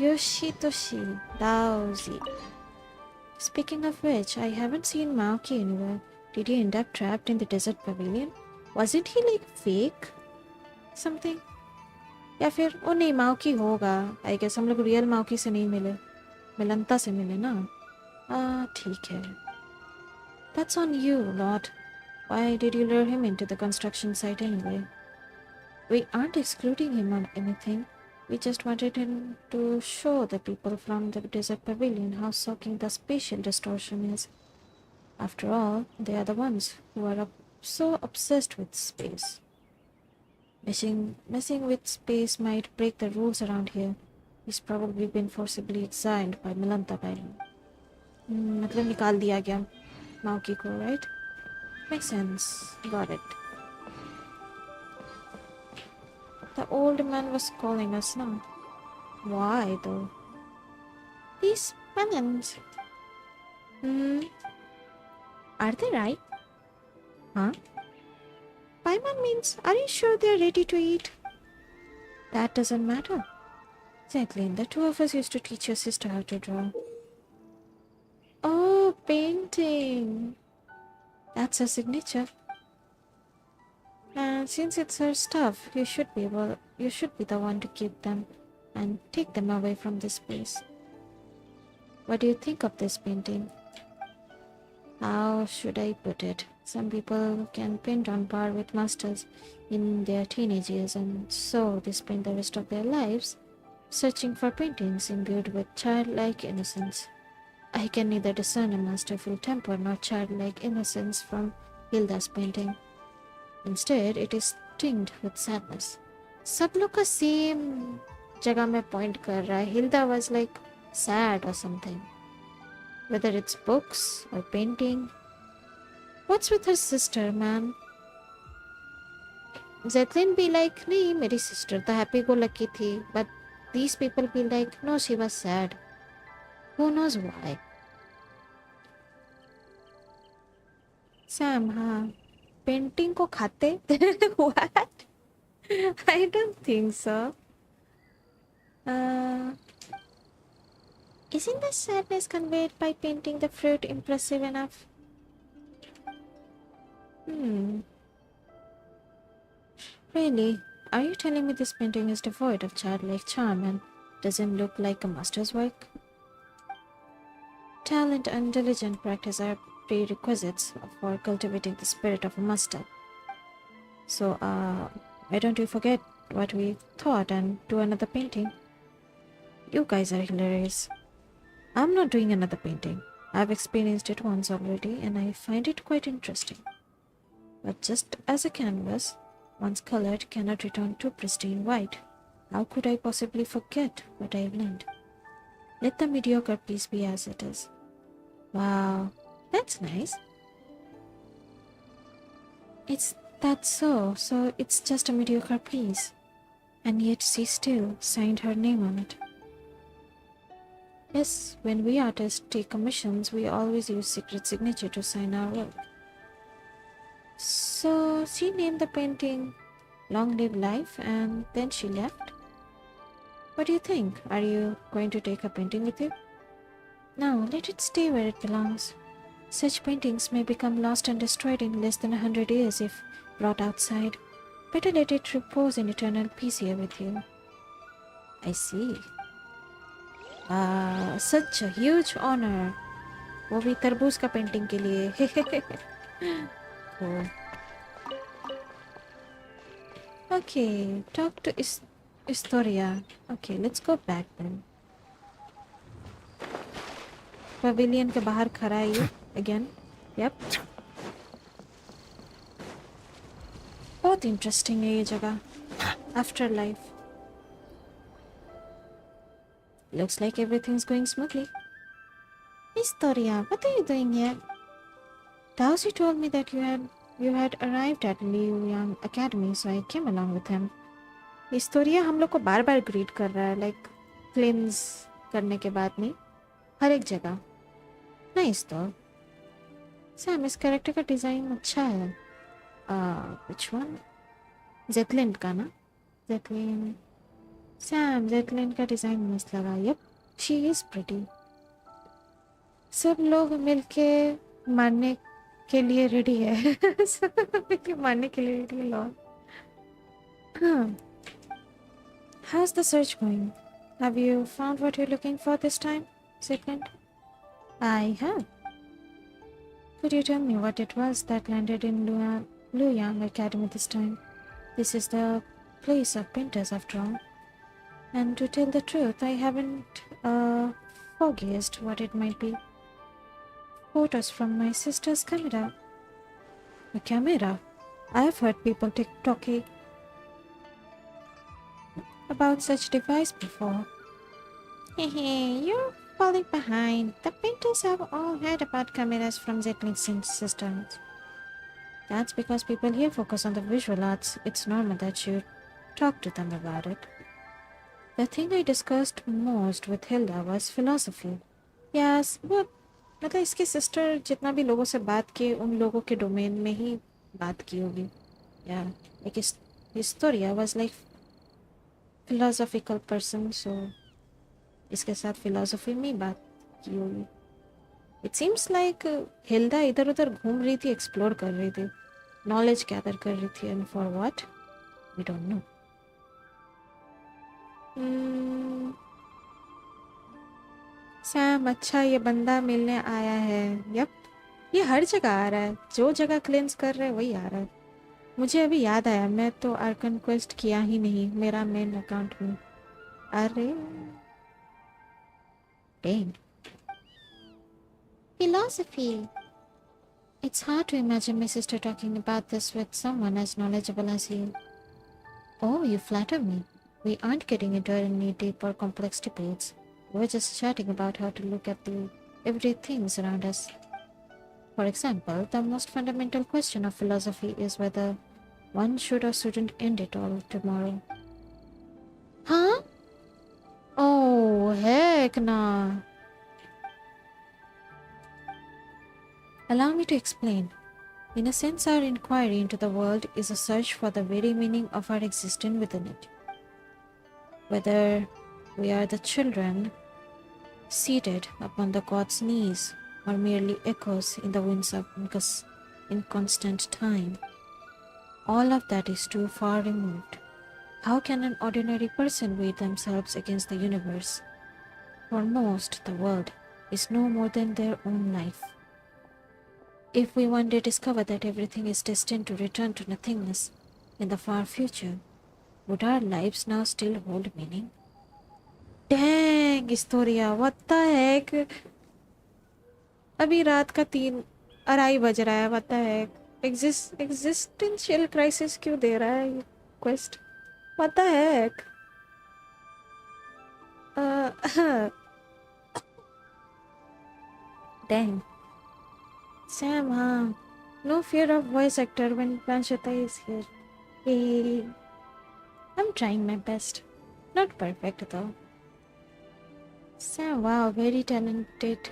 Yoshitoshi Daozi. Speaking of which, I haven't seen Maoki anywhere. Did he end up trapped in the desert pavilion? Wasn't he like fake? Something? या फिर ओ नहीं माओकी होगा. I guess हम लोग real माओकी से नहीं मिले. मिलंता से मिले ना. ठीक है. That's on you, Lord. Why did you lure him into the construction site anyway? We aren't excluding him on anything. We just wanted him to show the people from the desert pavilion how shocking the spatial distortion is. After all, they are the ones who are so obsessed with space. Messing with space might break the rules around here. He's probably been forcibly exiled by Milanta by now. मतलब निकाल दिया गया माओकी को, right? Makes sense. Got it. The old man was calling us now. Why though? These melons. Are they ripe? Huh? Paimon means, are you sure they're ready to eat? That doesn't matter. Zetlin, the two of us used to teach your sister how to draw. Oh, painting. That's her signature. And since it's her stuff, you should be the one to keep them and take them away from this place. What do you think of this painting? How should I put it? Some people can paint on par with masters in their teenage years, and so they spend the rest of their lives searching for paintings imbued with childlike innocence. I can neither discern a masterful temper nor childlike innocence from Hilda's painting. Instead, it is tinged with sadness. सब लोग का same जगह में point कर रहा है. Hilda was like sad or something. Whether it's books or painting. What's with her sister, man? Zetlin be like, नहीं मेरी sister तो happy go lucky थी, but these people be like, no, she was sad. Who knows why? Sam, हाँ painting को खाते? What? I don't think so. Uh, isn't the sadness conveyed by painting the fruit impressive enough? Really? Are you telling me this painting is devoid of childlike charm and doesn't look like a master's work? Talent and diligent practice are prerequisites for cultivating the spirit of a master. So, why don't you forget what we thought and do another painting? You guys are hilarious. I'm not doing another painting. I've experienced it once already and I find it quite interesting. But just as a canvas, once colored cannot return to pristine white. How could I possibly forget what I've learned? Let the mediocre piece be as it is. Wow, that's nice. That's so it's just a mediocre piece. And yet she still signed her name on it. Yes, when we artists take commissions, we always use secret signature to sign our work. So she named the painting Long Live Life and then she left. What do you think? Are you going to take a painting with you? No, let it stay where it belongs. Such paintings may become lost and destroyed in less than 100 years if brought outside. Better let it repose in eternal peace here with you. I see. Such a huge honor. वो भी तरबूज का painting के लिए. Cool. Okay, talk to Historia. Okay, let's go back then. Pavilion के बाहर खड़ा है ये again. Yep. बहुत interesting है ये जगह. Afterlife. Looks like everything's going smoothly. Historia, what are you doing here? Dowsy told me that you had arrived at Liu Yang Academy, so I came along with him. Historia हम लोग को बार-बार greet कर रहा है, like cleanse करने के बाद नहीं, हर एक जगह. Nice though. Sam, इस character का design अच्छा है. Which one? Zetlin का ना? Zetlin. Sam, Zetlin का design मस्त लगा. Yep, she is pretty. सब लोग मिलके मारने के लिए रेडी है. मारने के लिए रेडी है लोग. How's the search going? Have you found what you're looking for this time, Zetlin? I have. Could you tell me what it was that landed in Liu Yang Academy this time? This is the place of painters after all. And to tell the truth, I haven't foreguessed what it might be. Photos from my sister's camera. A camera? I've heard people talking about such device before. Hehe, you're falling behind. The painters have all heard about cameras from Zetlin's systems. That's because people here focus on the visual arts. It's normal that you talk to them about it. The thing I discussed most with Hilda was philosophy. Yes, but मतलब इसकी sister जितना भी लोगों से बात की उन लोगों के डोमेन में ही बात की होगी. Yeah, like Historia was like philosophical person, so इसके साथ philosophy में ही बात की होगी. It seems like Hilda इधर उधर घूम रही थी, explore कर रही थी, knowledge gather कर रही थी, and for what? We don't know. Sam, अच्छा ये बंदा मिलने आया है. यप, ये हर जगह आ रहा है. जो जगह क्लेंस कर रहे हैं वही आ रहा है. मुझे अभी याद आया, मैं तो आर्कन क्वेस्ट किया ही नहीं मेरा मेन अकाउंट में. अरे Deng. Philosophy. It's hard to imagine my sister talking about this with someone as knowledgeable as you. Oh, you flatter me. We aren't getting into any deep or complex debates. We're just chatting about how to look at the everyday things around us. For example, the most fundamental question of philosophy is whether one should or shouldn't end it all tomorrow. Huh? फेंकना. Allow me to explain. In a sense, our inquiry into the world is a search for the very meaning of our existence within it. Whether we are the children seated upon the god's knees or merely echoes in the winds of in constant time, all of that is too far removed. How can an ordinary person weigh themselves against the universe? For most, the world is no more than their own life. If we one day discover that everything is destined to return to nothingness in the far future, would our lives now still hold meaning? Dang, Historia, what the heck? अभी रात का 3:30 बज रहा है. What the heck? Existential crisis क्यों दे रहा है ये quest? What the heck? Dang. Sam, huh? No fear of voice actor when Pranshuta is here. Hey. I'm trying my best. Not perfect though. Sam, wow, very talented.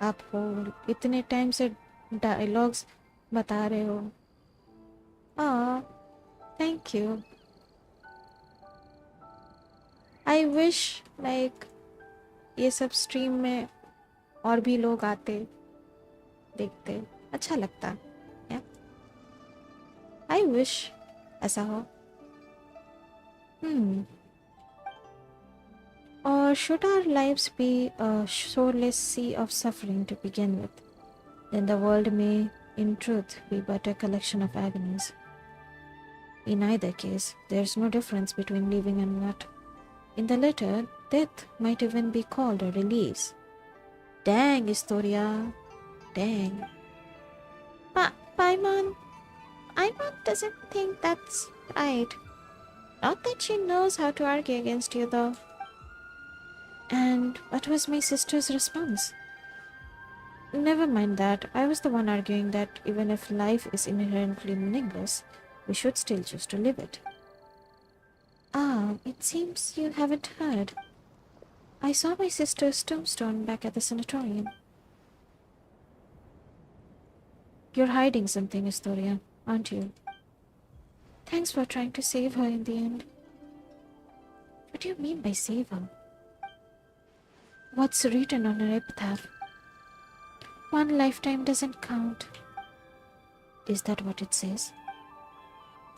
आप हो इतने time से dialogues बता रहे हो. Thank you. I wish like ये सब stream में और भी लोग आते देखते अच्छा लगता. I wish ऐसा हो. Or should our lives be a shoreless sea of suffering to begin with? Then the world may, in truth, be but a collection of agonies. In either case, there's no difference between living and not. In the latter, death might even be called a release. Dang, Historia. Dang. Paimon doesn't think that's right. Not that she knows how to argue against you, though. And what was my sister's response? Never mind that. I was the one arguing that even if life is inherently meaningless, we should still choose to live it. It seems you haven't heard. I saw my sister's tombstone back at the sanatorium. You're hiding something, Historia, aren't you? Thanks for trying to save her in the end. What do you mean by save her? What's written on her epitaph? One lifetime doesn't count. Is that what it says?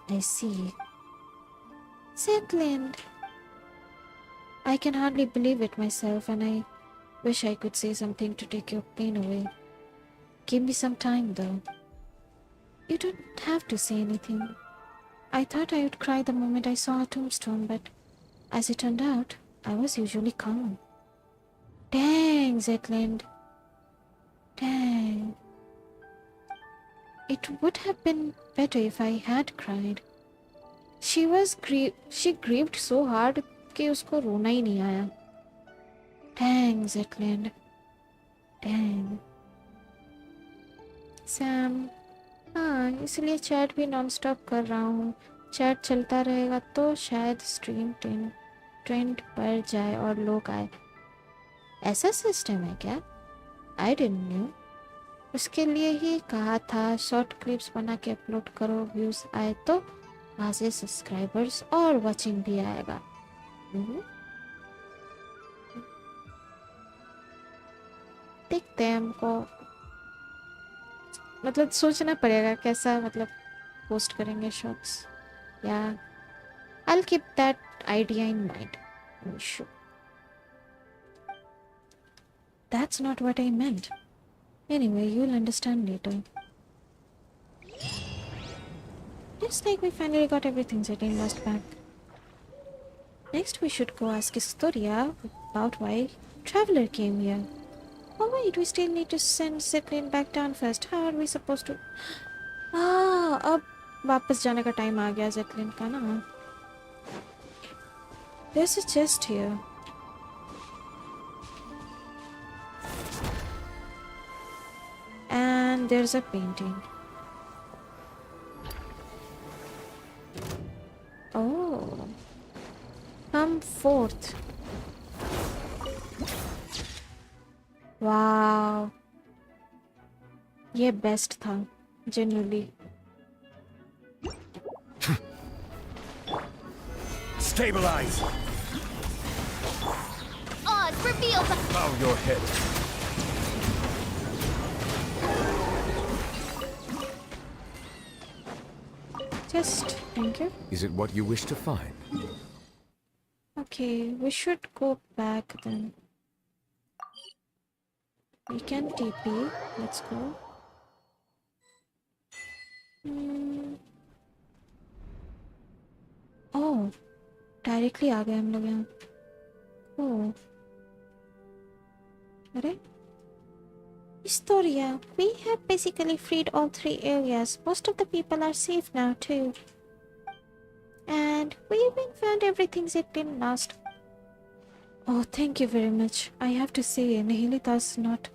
I see. Zetland. I can hardly believe it myself, and I wish I could say something to take your pain away. Give me some time, though. You don't have to say anything. I thought I would cry the moment I saw a tombstone, but as it turned out, I was usually calm. Dang, Zetland. Dang. It would have been better if I had cried. She grieved so hard कि उसको रोना ही नहीं आया. Dang, Zetland. Dang. Sam. इसलिए chat भी non stop कर रहा हूँ. चैट चलता रहेगा तो शायद स्ट्रीम ट्रेंड बढ़ जाए और लोग आए. ऐसा सिस्टम है क्या? I didn't knew. उसके लिए ही कहा था शॉर्ट क्लिप्स बना के अपलोड करो. व्यूज आए तो वहाँ से सब्सक्राइबर्स और वॉचिंग भी आएगा. देखते हैं. हमको मतलब सोचना पड़ेगा कैसा मतलब पोस्ट करेंगे शॉर्ट्स. या I'll keep that idea in mind. Sure. That's not what I meant. Anyway, you'll understand later. Looks like we finally got everything set in lost back. Next we should go ask Historia about why Traveler came here. Oh wait, we still need to send Zetlin back down first. How are we supposed to... अब वापस जाने का time आ गया Zetlin का ना. There's a chest here. And there's a painting. Oh. Come forth. वाह, ये best था genuinely. Stabilize! Oz, reveal the... Bow your head. Just thank you. Is it what you wish to find? Okay, we should go back then. We can TP. Let's go. Oh, directly आ गए हम लोग यहाँ. Oh. अरे? Historia, we have basically freed all 3 areas. Most of the people are safe now too. And we even found everything Zeppelin lost. Oh, thank you very much. I have to say, Nihilita's not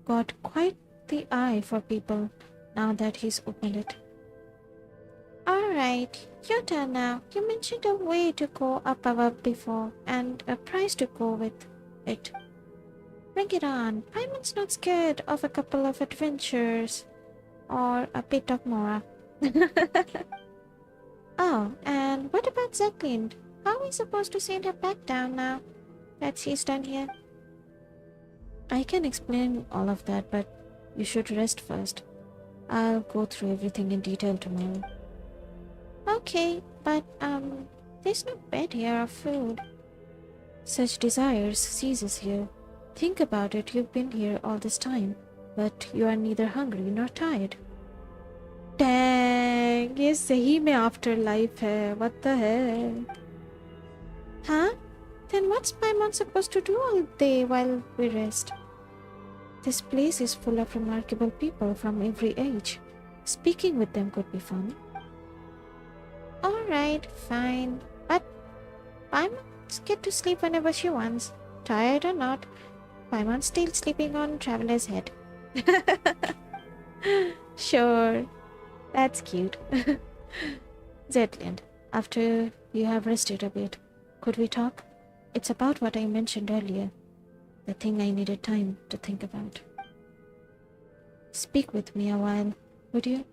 got quite the eye for people now that he's opened it. Alright, your turn now. You mentioned a way to go up above before and a price to go with it. Bring it on. Paimon's not scared of a couple of adventures or a bit of Mora. Oh, and what about Zeppelin? How are we supposed to send her back down now that she's done here? I can explain all of that, but you should rest first. I'll go through everything in detail tomorrow. Okay, but there's no bed here or food. Such desires ceases here. Think about it, you've been here all this time, but you are neither hungry nor tired. Dang, ये सही में afterlife है. What the heck? Huh? Then what's Paimon supposed to do all day while we rest? This place is full of remarkable people from every age. Speaking with them could be fun. Alright, fine. But Paimon's get to sleep whenever she wants. Tired or not, Paimon's still sleeping on Traveler's head. Sure. That's cute. Zetland, after you have rested a bit, could we talk? It's about what I mentioned earlier. The thing I needed time to think about. Speak with me a while, would you?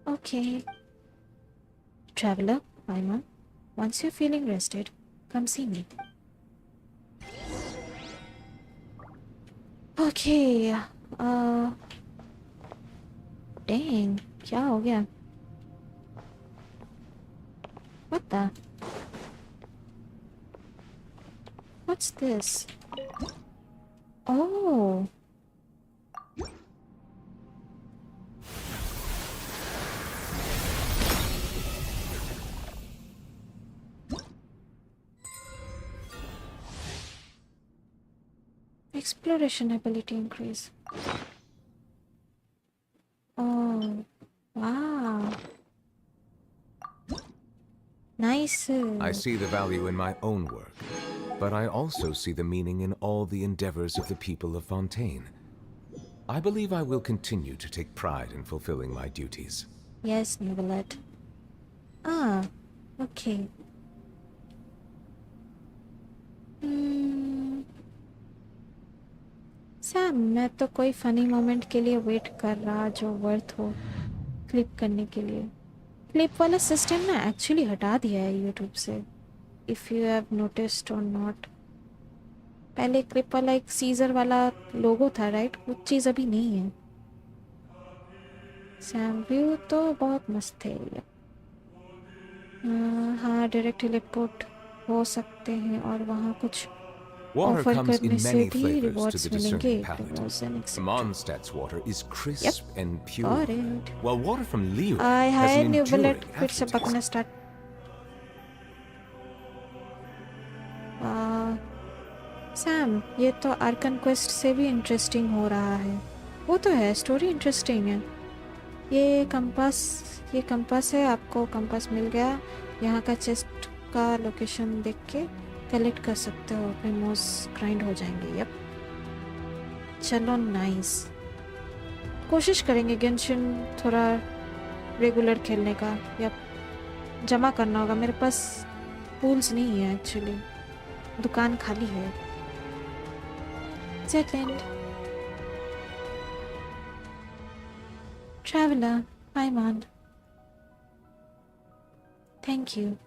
Okay. Traveler, Paimon, once you're feeling rested, come see me. Okay. Dang, क्या हो गया? What the? What's this? Oh. Exploration ability increase. Oh, wow. Nice. I see the value in my own work, but I also see the meaning in all the endeavors of the people of Fontaine. I believe I will continue to take pride in fulfilling my duties. Yes, Novelette. Ah, okay. Sam, मैं तो कोई funny moment के लिए wait कर रहा जो worth हो clip करने के लिए. क्लिप वाला सिस्टम ना एक्चुअली हटा दिया है यूट्यूब से. इफ़ यू हैव नोटिस्ड और नॉट. पहले क्लिप वाला एक सीजर वाला लोगो था, राइट? वो चीज़ अभी नहीं है. सैम व्यू तो बहुत मस्त है. हाँ, डायरेक्ट टेलीपोर्ट हो सकते हैं और वहाँ कुछ Water ऑफर comes in करने से many भी flavors to रिवॉर्ड्स the मिलेंगे. discerning palate. Mondstadt's water is crisp and pure, Got it. while water from Leo I has hi an new enduring bullet फिर से aftertaste. पकना स्टार्ट. सैम, ये तो Arkan quest से भी interesting हो रहा है. वो तो है, स्टोरी इंटरेस्टिंग है. ये कंपास है. आपको कंपास मिल गया. यहाँ का चेस्ट का लोकेशन देख के कलेक्ट कर सकते हो. अपने मोस ग्राइंड हो जाएंगे. यप, चलो नाइस. कोशिश करेंगे गेंशिन थोड़ा रेगुलर खेलने का. यप, जमा करना होगा. मेरे पास पूल्स नहीं है एक्चुअली. दुकान खाली है. Zetland. Traveler, Paimon. Thank you.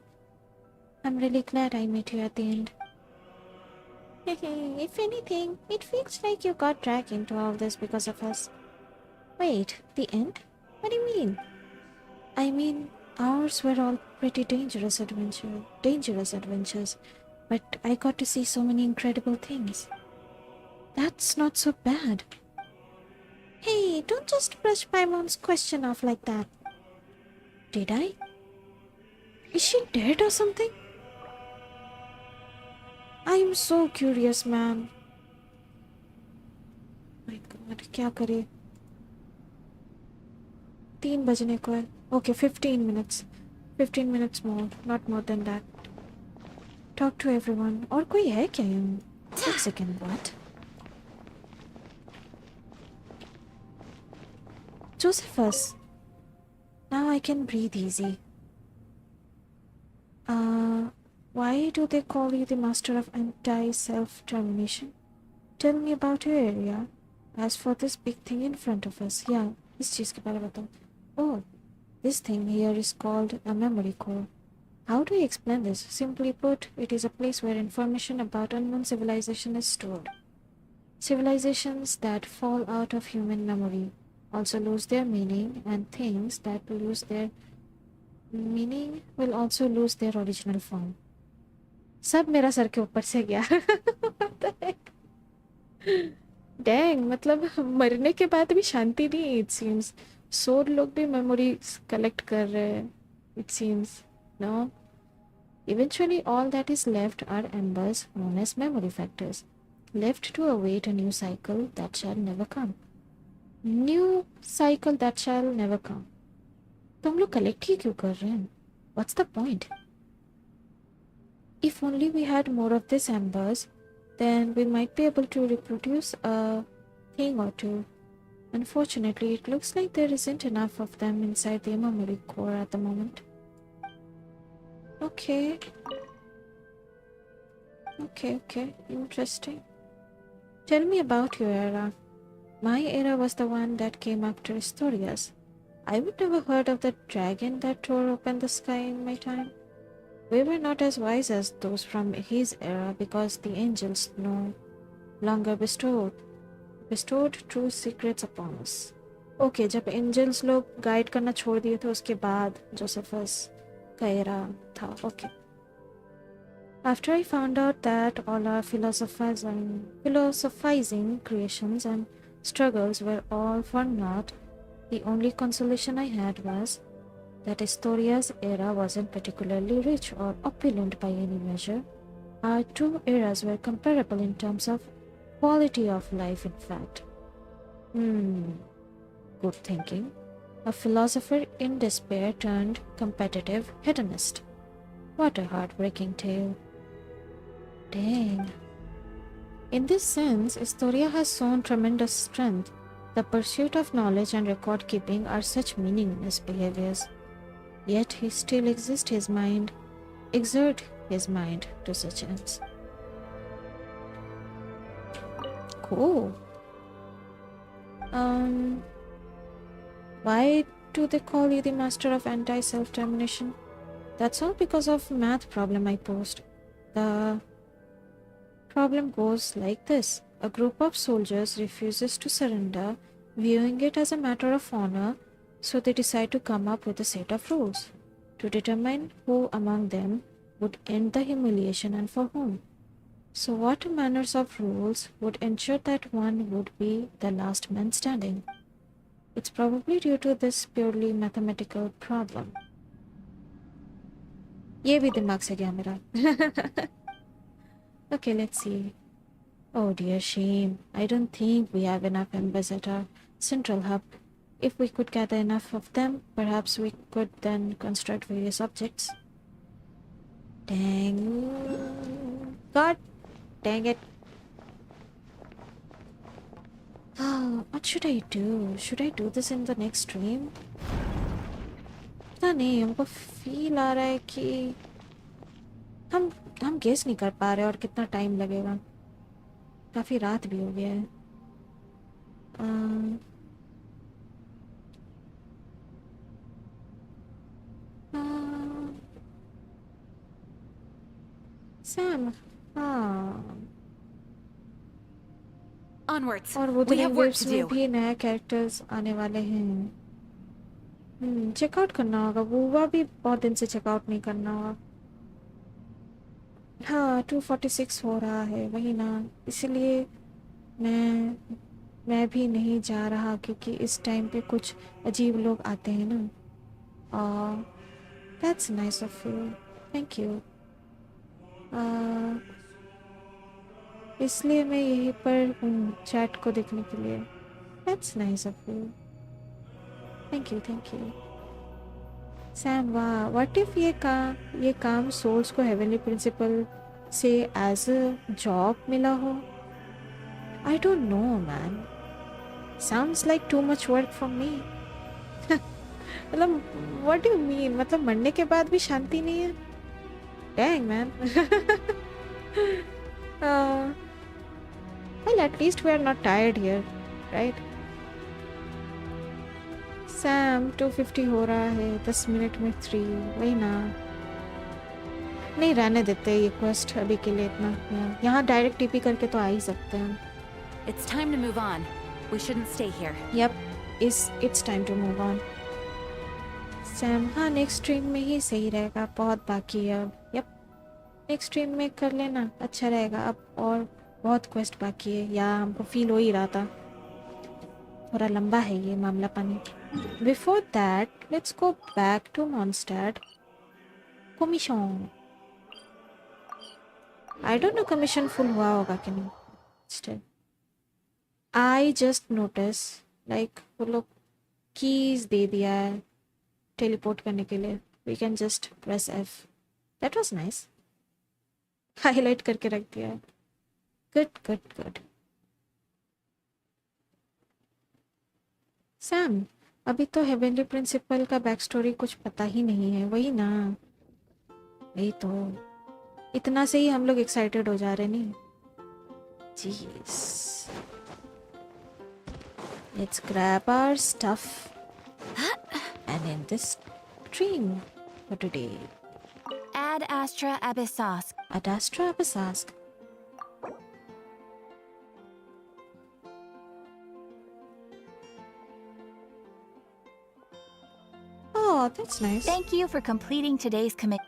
I'm really glad I met you at the end. If anything, it feels like you got dragged into all this because of us. Wait, the end? What do you mean? I mean, ours were all pretty dangerous adventures, but I got to see so many incredible things. That's not so bad. Hey, don't just brush Paimon's question off like that. Did I? Is she dead or something? I'm so curious, man. My God, क्या करे? 3 बजने को है. Okay, 15 minutes. 15 minutes more, not more than that. Talk to everyone. और कोई है क्या यहाँ? One second, what? Josephus. Now I can breathe easy. Why do they call you the master of anti-self-termination? Tell me about your area. As for this big thing in front of us, yeah, इस चीज़ के बारे में बताओ. Oh, this thing here is called a memory core. How do you explain this? Simply put, it is a place where information about unknown civilization is stored. Civilizations that fall out of human memory also lose their meaning, and things that lose their meaning will also lose their original form. सब मेरा sir के ऊपर से गया. What the heck? Dang, मतलब मरने के बाद भी शांति नहीं. It seems सोल लोग भी memories collect कर रहे हैं. It seems, no. Eventually, all that is left are embers known as memory factors, left to await a new cycle that shall never come. New cycle that shall never come. तो हम लोग collect ही क्यों कर रहे हैं? What's the point? If only we had more of these embers, then we might be able to reproduce a thing or two. Unfortunately, it looks like there isn't enough of them inside the memory core at the moment. Okay. Okay. Interesting. Tell me about your era. My era was the one that came after Historia's. I would never heard of the dragon that tore open the sky in my time. We were not as wise as those from his era because the angels no longer bestowed true secrets upon us. Okay, जब angels लोग guide करना छोड़ दिए थे उसके बाद Josephus का era था. Okay. After I found out that all our philosophizing creations and struggles were all for naught, the only consolation I had was that Historia's era wasn't particularly rich or opulent by any measure. Our two eras were comparable in terms of quality of life, in fact. Good thinking. A philosopher in despair turned competitive hedonist. What a heartbreaking tale. Dang. In this sense, Historia has shown tremendous strength. The pursuit of knowledge and record keeping are such meaningless behaviors. Yet he still exert his mind to such ends. Cool. Why do they call you the master of anti-self-termination? That's all because of math problem I posed. The problem goes like this. A group of soldiers refuses to surrender, viewing it as a matter of honor, so they decide to come up with a set of rules to determine who among them would end the humiliation and for whom. So what manners of rules would ensure that one would be the last man standing? It's probably due to this purely mathematical problem. ये भी दिमाग से गया मेरा. Okay, let's see. Oh dear, shame. I don't think we have enough embers at our central hub. If we could gather enough of them, perhaps we could then construct various objects. Dang. God dang it. Oh, what should I do? Should I do this in the next stream? पता नहीं, हमको feel आ रहा है कि हम guess नहीं कर पा रहे और कितना टाइम लगेगा. काफ़ी रात भी हो गया है। सैम, हाँ, Onwards. और We Wuthering have work waves to में do. भी नए कैरेक्टर्स आने वाले हैं। चेकआउट करना होगा, वो भी बहुत दिन से चेकआउट नहीं करना होगा। हाँ, 246 हो रहा है, वही ना, इसलिए मैं भी नहीं जा रहा क्योंकि इस टाइम पे कुछ अजीब लोग आते हैं ना। That's nice of you, thank you. इसलिए मैं यहीं पर हूँ चैट को देखने के लिए। That's nice of you, thank you thank you. Sam, वाह, व्हाट इफ ये काम सोल्स को हेवनली प्रिंसिपल से एज अ जॉब मिला हो? आई don't no man, sounds like too much work for me. मतलब व्हाट डू यू मीन? मतलब मरने के बाद भी शांति नहीं है? Dang man. Well, at least we are not tired here, right? Sam, 250 हो रहा है, 10 मिनट में 3, वही ना। नहीं, रहने देते ये क्वेस्ट अभी के लिए इतना। यहाँ डायरेक्ट टीपी करके तो आ ही सकते हैं। It's time to move on. We shouldn't stay here. Yep, it's time to move on. Sam, हाँ, नेक्स्ट स्ट्रीम में ही सही रहेगा, बहुत बाकी है अब। यप, नेक्स्ट स्ट्रीम में कर लेना, अच्छा रहेगा। अब और बहुत क्वेस्ट बाकी है, या हमको फील हो ही रहा था। थोड़ा लंबा है ये मामला पानी। Before that let's go back to Mondstadt. Commission, I don't know commission full हुआ होगा कि नहीं। Still I just notice like वो लोग कीज दे दिया है टेलीपोर्ट करने के लिए। We can just press F. That was nice, highlight करके रख दिया है। Good good good. सैम, अभी तो हेवनली प्रिंसिपल का बैक स्टोरी कुछ पता ही नहीं है, वही ना। वही तो, इतना से ही हम लोग एक्साइटेड हो जा रहे नहीं। Jeez, let's grab our stuff and end this stream for today. Ad Astra Abyssosk. Ad Astra Abyssosk. Oh, that's nice. Thank you for completing today's commit.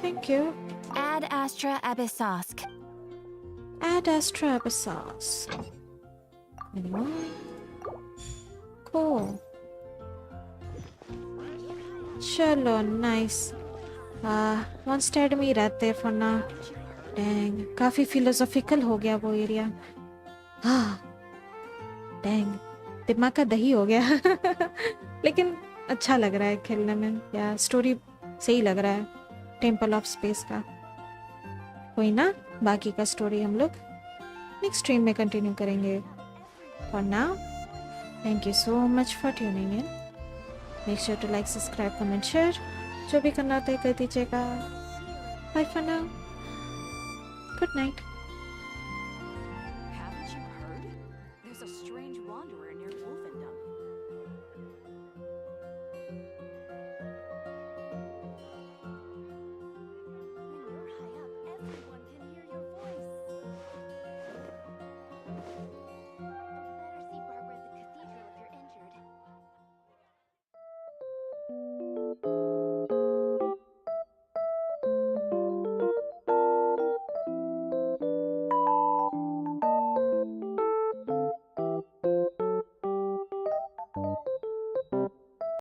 Thank you. Ad Astra Abyssosk. Ad Astra Abyssosk. Anyone? Cool. चलो, nice. मॉन्स्टैड में ही रहते for now. Dang, काफ़ी philosophical हो गया वो area. Dang, दिमाग का दही हो गया। लेकिन अच्छा लग रहा है खेलने में, या स्टोरी सही लग रहा है टेम्पल ऑफ स्पेस का। कोई ना, बाकी का स्टोरी हम लोग नेक्स्ट स्ट्रीम में कंटिन्यू करेंगे। For now, thank you so much for tuning in. Make sure to like, subscribe, comment, share, जो भी करना होता है कर दीजिएगा। Bye for now, good night.